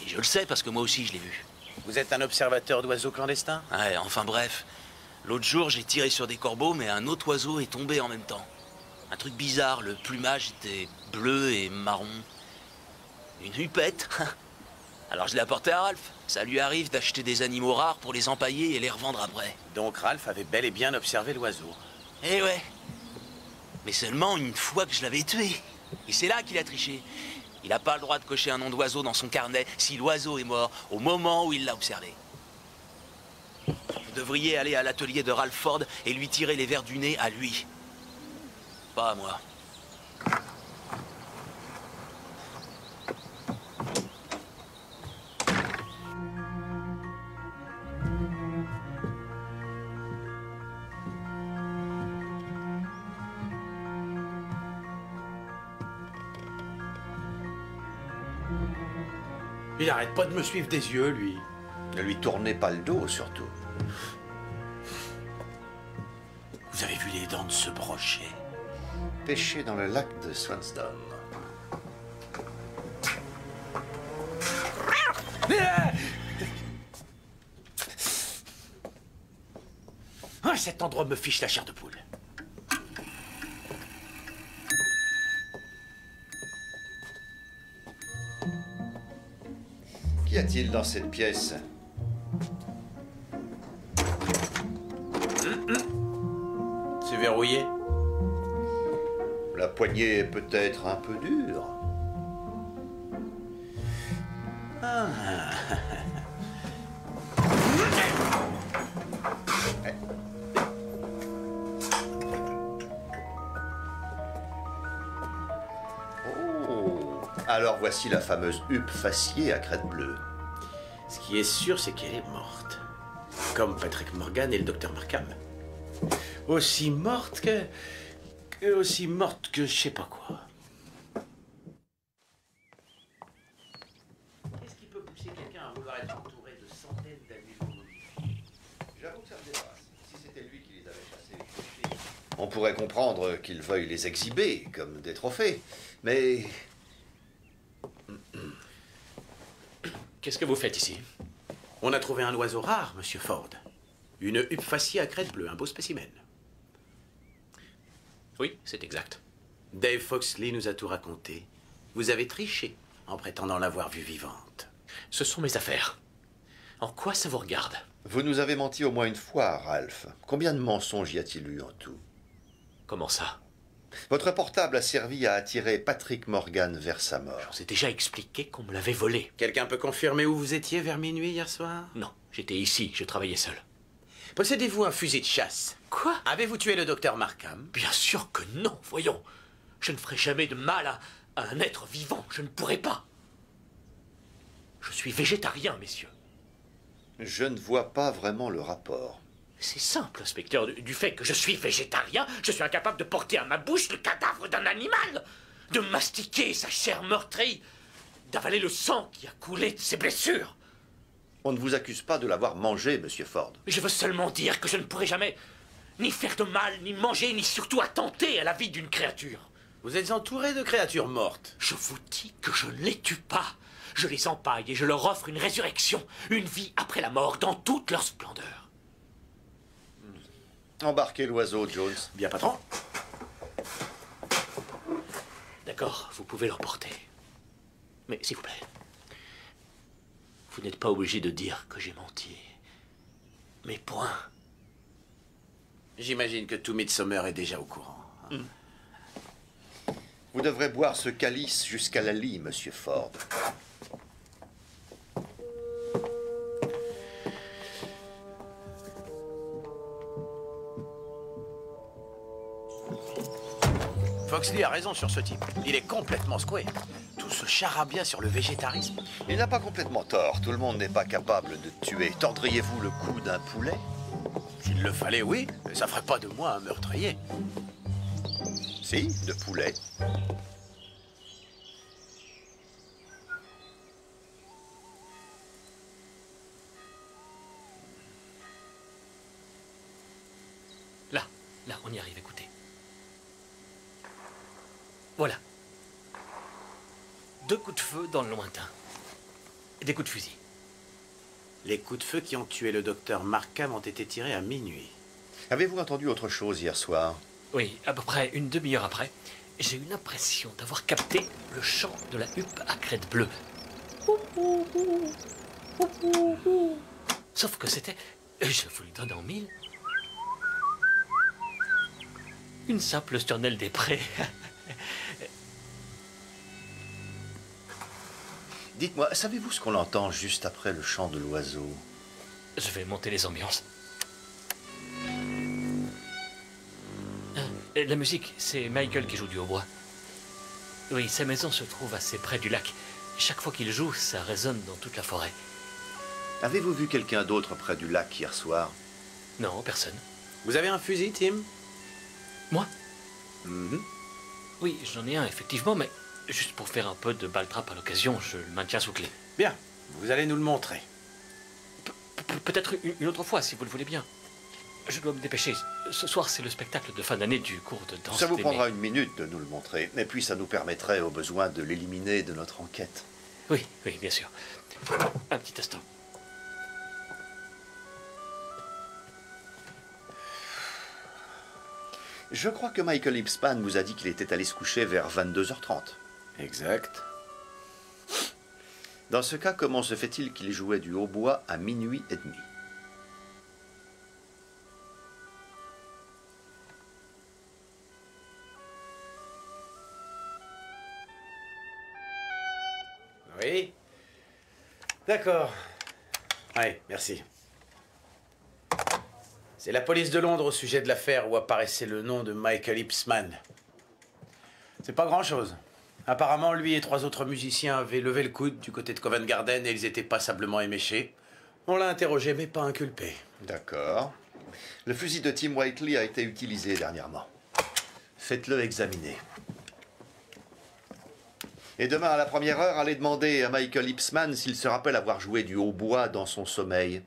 Et je le sais parce que moi aussi je l'ai vu. Vous êtes un observateur d'oiseaux clandestins? Ouais, enfin bref. L'autre jour, j'ai tiré sur des corbeaux, mais un autre oiseau est tombé en même temps. Un truc bizarre, le plumage était bleu et marron. Une hupette. Alors je l'ai apporté à Ralph. Ça lui arrive d'acheter des animaux rares pour les empailler et les revendre après. Donc Ralph avait bel et bien observé l'oiseau. Eh ouais. Mais seulement une fois que je l'avais tué. Et c'est là qu'il a triché. Il n'a pas le droit de cocher un nom d'oiseau dans son carnet si l'oiseau est mort au moment où il l'a observé. Vous devriez aller à l'atelier de Ralph Ford et lui tirer les vers du nez à lui. Pas à moi. Il arrête pas de me suivre des yeux, lui. Ne lui tournez pas le dos, surtout. Vous avez vu les dents de ce brochet? Pêché dans le lac de Swansdown. Ah, cet endroit me fiche la chair de poule. Qu'y a-t-il dans cette pièce? C'est verrouillé. La poignée est peut-être un peu dure. Ah. Oh. Alors voici la fameuse huppe faciée à crête bleue. Ce qui est sûr, c'est qu'elle est morte. Comme Patrick Morgan et le docteur Markham. Aussi morte que je sais pas quoi. Qu'est-ce qui peut pousser quelqu'un à vouloir être entouré de On pourrait comprendre qu'ils veuillent les exhiber comme des trophées, mais... Qu'est-ce que vous faites ici? On a trouvé un oiseau rare, Monsieur Ford. Une huppe fascie à crête bleue, un beau spécimen. Oui, c'est exact. Dave Foxley nous a tout raconté. Vous avez triché en prétendant l'avoir vue vivante. Ce sont mes affaires. En quoi ça vous regarde? Vous nous avez menti au moins une fois, Ralph. Combien de mensonges y a-t-il eu en tout? Comment ça? Votre portable a servi à attirer Patrick Morgan vers sa mort. Je vous ai déjà expliqué qu'on me l'avait volé. Quelqu'un peut confirmer où vous étiez vers minuit hier soir? Non, j'étais ici, je travaillais seul. Possédez-vous un fusil de chasse? Quoi? Avez-vous tué le docteur Markham? Bien sûr que non, voyons. Je ne ferai jamais de mal à un être vivant, je ne pourrai pas. Je suis végétarien, messieurs. Je ne vois pas vraiment le rapport. C'est simple, inspecteur. Du fait que je suis végétarien, je suis incapable de porter à ma bouche le cadavre d'un animal, de mastiquer sa chair meurtrie, d'avaler le sang qui a coulé de ses blessures. On ne vous accuse pas de l'avoir mangé, Monsieur Ford. Je veux seulement dire que je ne pourrai jamais ni faire de mal, ni manger, ni surtout attenter à la vie d'une créature. Vous êtes entouré de créatures mortes. Je vous dis que je ne les tue pas. Je les empaille et je leur offre une résurrection, une vie après la mort dans toute leur splendeur. Embarquez l'oiseau, Jones. Bien, patron. D'accord, vous pouvez l'emporter. Mais s'il vous plaît, vous n'êtes pas obligé de dire que j'ai menti. Mais point. J'imagine que tout Midsomer est déjà au courant. Vous devrez boire ce calice jusqu'à la lie, Monsieur Ford. Foxley a raison sur ce type. Il est complètement secoué. Tout ce charabia sur le végétarisme. Il n'a pas complètement tort. Tout le monde n'est pas capable de tuer. Tordriez-vous le cou d'un poulet? S'il le fallait, oui. Mais ça ferait pas de moi un meurtrier. Si, de poulet. Là, on y arrive, écoutez. Voilà. 2 coups de feu dans le lointain. Des coups de fusil. Les coups de feu qui ont tué le docteur Markham ont été tirés à minuit. Avez-vous entendu autre chose hier soir? Oui, à peu près une demi-heure après, j'ai eu l'impression d'avoir capté le chant de la huppe à crête bleue. Sauf que c'était, je vous le donne en mille, une simple sturnelle des prés. Dites-moi, savez-vous ce qu'on entend juste après le chant de l'oiseau? Je vais monter les ambiances. La musique, c'est Michael qui joue du hautbois. Oui, sa maison se trouve assez près du lac. Chaque fois qu'il joue, ça résonne dans toute la forêt. Avez-vous vu quelqu'un d'autre près du lac hier soir? Non, personne. Vous avez un fusil, Tim? Moi? Oui, j'en ai un, effectivement, mais juste pour faire un peu de balle-trappe à l'occasion, je le maintiens sous clé. Bien, vous allez nous le montrer. Peut-être une autre fois, si vous le voulez bien. Je dois me dépêcher. Ce soir, c'est le spectacle de fin d'année du cours de danse. Ça vous prendra une minute de nous le montrer. Et puis ça nous permettrait au besoin de l'éliminer de notre enquête. Oui, oui, bien sûr. Un petit instant. Je crois que Michael Ipsman vous a dit qu'il était allé se coucher vers 22h30. Exact. Dans ce cas, comment se fait-il qu'il jouait du hautbois à minuit et demi? Oui. D'accord. Oui, merci. C'est la police de Londres au sujet de l'affaire où apparaissait le nom de Michael Ipsman. C'est pas grand-chose. Apparemment, lui et 3 autres musiciens avaient levé le coude du côté de Covent Garden et ils étaient passablement éméchés. On l'a interrogé, mais pas inculpé. D'accord. Le fusil de Tim Whiteley a été utilisé dernièrement. Faites-le examiner. Et demain, à la première heure, allez demander à Michael Ipsman s'il se rappelle avoir joué du hautbois dans son sommeil.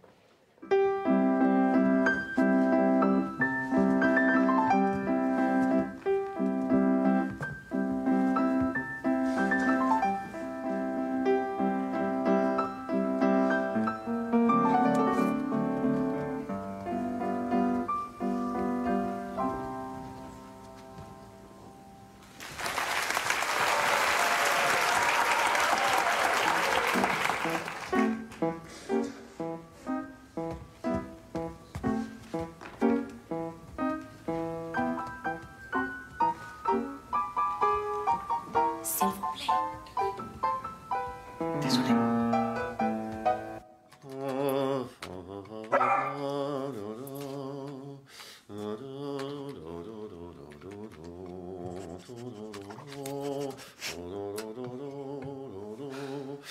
Désolé.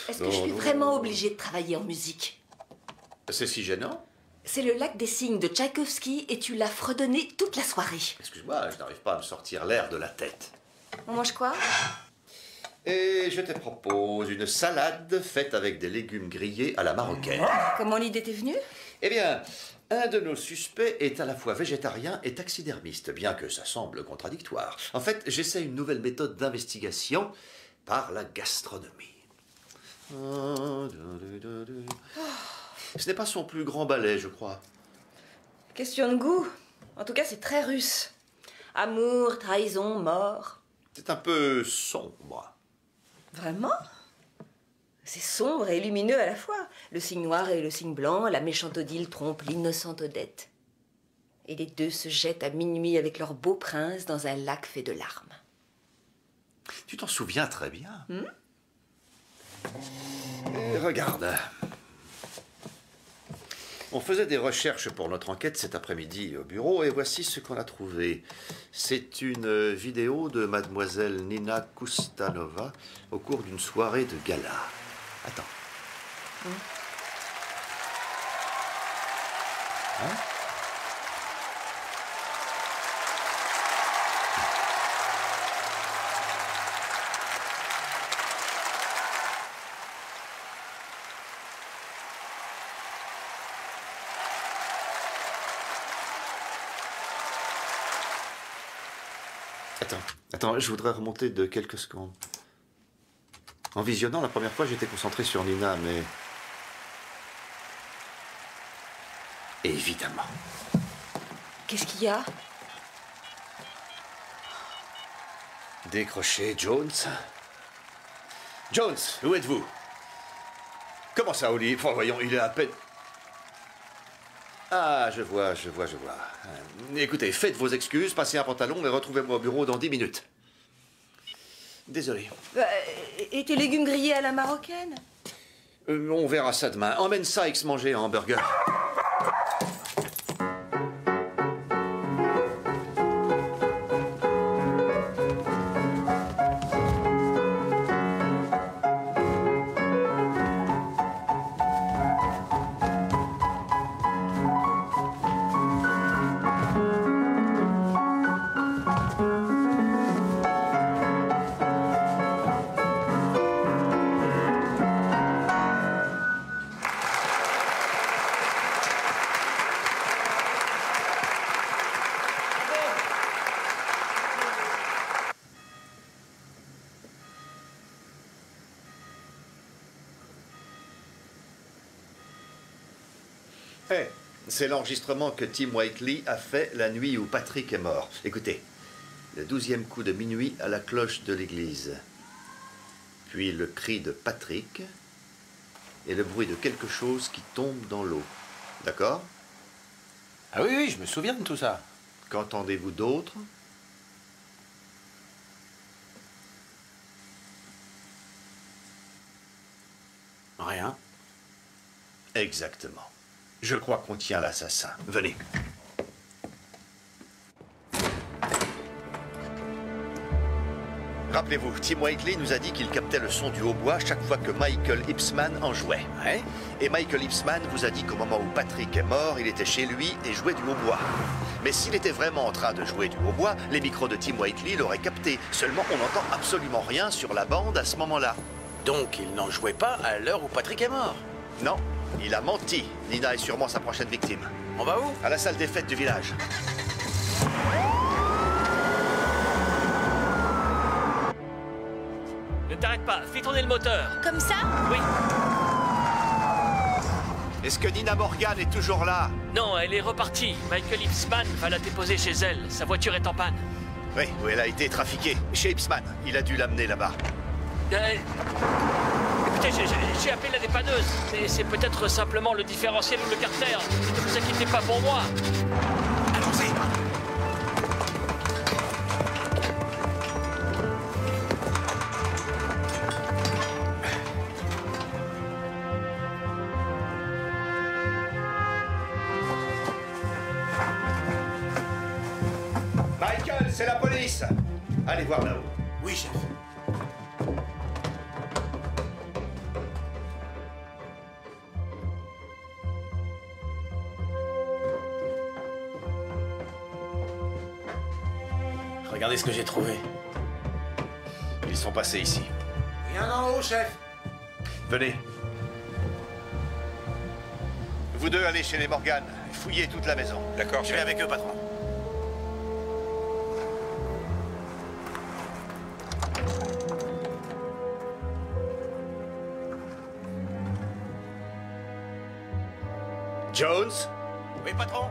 Est-ce que je suis vraiment obligée de travailler en musique? C'est si gênant? C'est le lac des cygnes de Tchaïkovski et tu l'as fredonné toute la soirée. Excuse-moi, je n'arrive pas à me sortir l'air de la tête. On mange quoi? Et je te propose une salade faite avec des légumes grillés à la marocaine. Comment l'idée t'est venue? Eh bien, un de nos suspects est à la fois végétarien et taxidermiste, bien que ça semble contradictoire. En fait, j'essaie une nouvelle méthode d'investigation par la gastronomie. Ce n'est pas son plus grand ballet, je crois. Question de goût. En tout cas, c'est très russe. Amour, trahison, mort. C'est un peu sombre. Vraiment? C'est sombre et lumineux à la fois. Le cygne noir et le cygne blanc, la méchante Odile trompe l'innocente Odette. Et les deux se jettent à minuit avec leur beau prince dans un lac fait de larmes. Tu t'en souviens très bien. Et regarde. On faisait des recherches pour notre enquête cet après-midi au bureau et voici ce qu'on a trouvé. C'est une vidéo de mademoiselle Nina Kustanova au cours d'une soirée de gala. Attends. Hein? Attends, je voudrais remonter de quelques secondes. En visionnant la première fois, j'étais concentré sur Nina, mais... Évidemment. Qu'est-ce qu'il y a? Décrochez, Jones. Jones, où êtes-vous? Comment ça, Oli? Enfin, voyons, il est à peine... Ah, je vois. Écoutez, faites vos excuses, passez un pantalon et retrouvez-moi au bureau dans 10 minutes. Désolé. Et tes légumes grillés à la marocaine? On verra ça demain. Emmène ça ex-manger en hamburger. C'est l'enregistrement que Tim Whiteley a fait la nuit où Patrick est mort. Écoutez, le 12e coup de minuit à la cloche de l'église. Puis le cri de Patrick et le bruit de quelque chose qui tombe dans l'eau. D'accord? Ah oui, je me souviens de tout ça. Qu'entendez-vous d'autre? Rien. Exactement. Je crois qu'on tient l'assassin. Venez. Rappelez-vous, Tim Whiteley nous a dit qu'il captait le son du hautbois chaque fois que Michael Ipsman en jouait. Ouais. Et Michael Ipsman vous a dit qu'au moment où Patrick est mort, il était chez lui et jouait du hautbois. Mais s'il était vraiment en train de jouer du hautbois, les micros de Tim Whiteley l'auraient capté. Seulement, on n'entend absolument rien sur la bande à ce moment-là. Donc, il n'en jouait pas à l'heure où Patrick est mort? Non. Il a menti. Nina est sûrement sa prochaine victime. On va où? À la salle des fêtes du village. Ne t'arrête pas, fais tourner le moteur. Comme ça? Oui. Est-ce que Nina Morgan est toujours là? Non, elle est repartie. Michael Ipsman va la déposer chez elle. Sa voiture est en panne. Oui, où elle a été trafiquée. Chez Ipsman. Il a dû l'amener là-bas. Écoutez, j'ai appelé la dépanneuse. C'est peut-être simplement le différentiel ou le carter. Ne vous inquiétez pas pour moi. Allons-y. c'est la police. Allez voir là-haut. Oui, chef. Regardez ce que j'ai trouvé. Ils sont passés ici. Rien en haut, chef. Venez. Vous deux, allez chez les Morgan. Fouillez toute la maison. D'accord, je vais avec eux, patron. Jones? Oui, patron.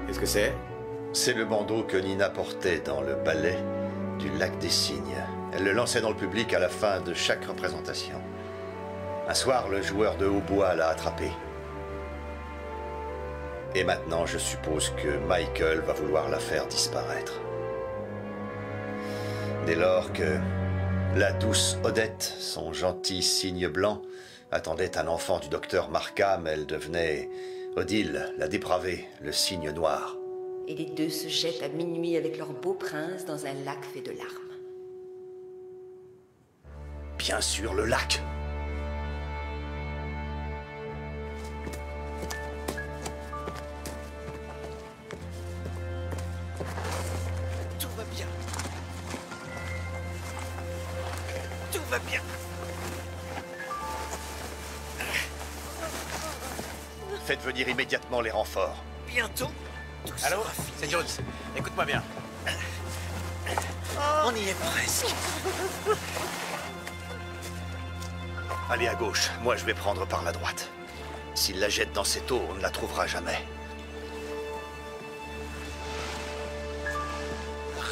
Qu'est-ce que c'est? C'est le bandeau que Nina portait dans le ballet du Lac des Cygnes. Elle le lançait dans le public à la fin de chaque représentation. Un soir, le joueur de hautbois l'a attrapé. Et maintenant, je suppose que Michael va vouloir la faire disparaître. Dès lors que la douce Odette, son gentil cygne blanc, attendait un enfant du docteur Markham, elle devenait Odile, la dépravée, le cygne noir. Et les deux se jettent à minuit avec leur beau prince dans un lac fait de larmes. Bien sûr, le lac. Tout va bien. Tout va bien. Faites venir immédiatement les renforts. Bientôt. Allô? C'est Jones. Écoute-moi bien. On y est presque. Allez à gauche, moi je vais prendre par la droite. S'il la jette dans cette eau, on ne la trouvera jamais.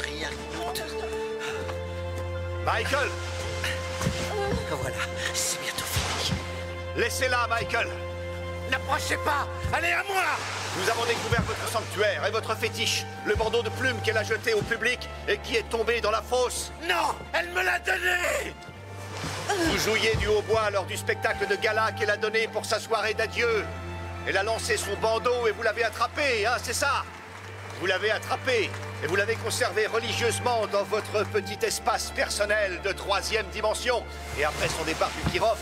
Rien de... Michael! Voilà, c'est bientôt fini. Laissez-la, Michael! N'approchez pas! Allez, à moi! Nous avons découvert votre sanctuaire et votre fétiche, le bandeau de plumes qu'elle a jeté au public et qui est tombé dans la fosse. Non! Elle me l'a donné! Vous jouiez du hautbois lors du spectacle de gala qu'elle a donné pour sa soirée d'adieu. Elle a lancé son bandeau et vous l'avez attrapé, hein, c'est ça? Vous l'avez attrapé et vous l'avez conservé religieusement dans votre petit espace personnel de 3e dimension. Et après son départ du Kirov,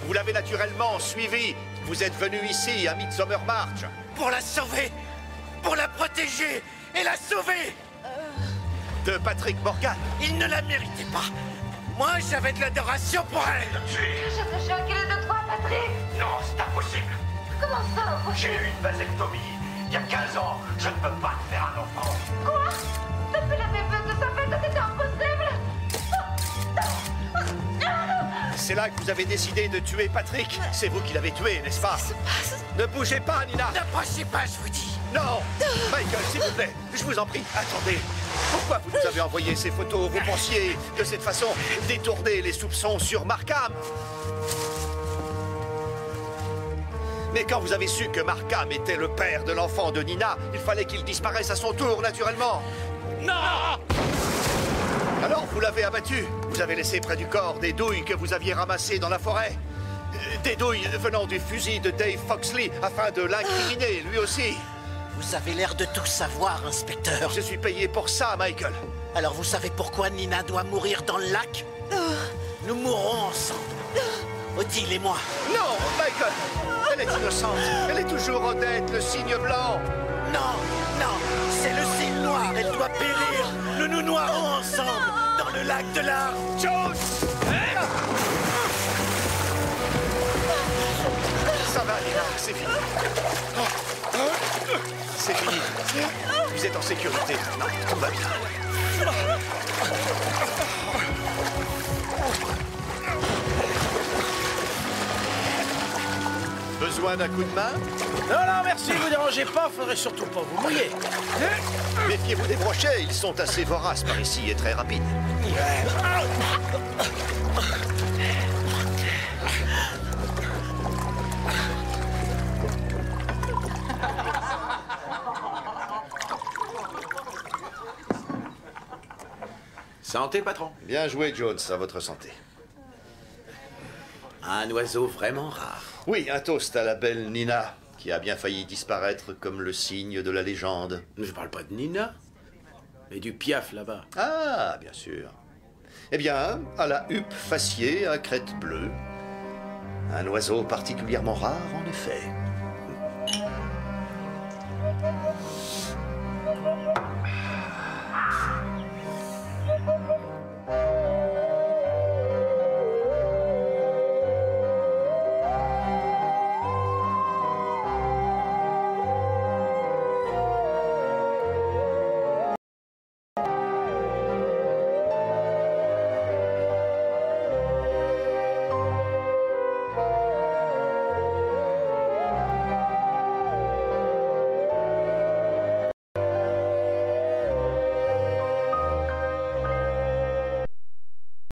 vous l'avez naturellement suivi. Vous êtes venu ici, à Midsomer March. Pour la sauver! Pour la protéger! Et la sauver! De Patrick Morgan. Il ne la méritait pas. Moi, j'avais de l'adoration pour elle. Je te choque de toi, Patrick. Non, c'est impossible. Comment ça, impossible? J'ai eu une vasectomie. Il y a 15 ans, je ne peux pas te faire un enfant. Quoi? Depuis la bébé de sa fête, c'était impossible. C'est là que vous avez décidé de tuer Patrick. C'est vous qui l'avez tué, n'est-ce pas? Ne bougez pas, Nina. N'approchez pas, je vous dis. Non! Michael, s'il vous plaît, je vous en prie, attendez. Pourquoi vous nous avez envoyé ces photos? Vous pensiez, de cette façon, détourner les soupçons sur Markham? Mais quand vous avez su que Markham était le père de l'enfant de Nina, il fallait qu'il disparaisse à son tour, naturellement. Non! Alors vous l'avez abattu. Vous avez laissé près du corps des douilles que vous aviez ramassées dans la forêt. Des douilles venant du fusil de Dave Foxley afin de l'incriminer, lui aussi. Vous avez l'air de tout savoir, inspecteur. Je suis payé pour ça, Michael. Alors vous savez pourquoi Nina doit mourir dans le lac? Nous mourrons ensemble. Odile et moi. Non, Michael! Elle est innocente. Elle est toujours Odette, le cygne blanc. Non, non, c'est le cygne noir. Elle doit périr. Nous nous noierons ensemble dans le lac de larmes. Jones! Ça va, Nina, c'est fini. C'est fini. Vous êtes en sécurité maintenant. Tout va bien. Besoin d'un coup de main? Non, non, merci, vous dérangez pas, faudrait surtout pas vous mouiller. Méfiez-vous des brochets, ils sont assez voraces par ici et très rapides. Santé, patron. Bien joué, Jones, à votre santé. Un oiseau vraiment rare. Oui, un toast à la belle Nina, qui a bien failli disparaître comme le signe de la légende. Je parle pas de Nina, mais du piaf là-bas. Ah, bien sûr. Eh bien, à la huppe faciée à crête bleue. Un oiseau particulièrement rare, en effet.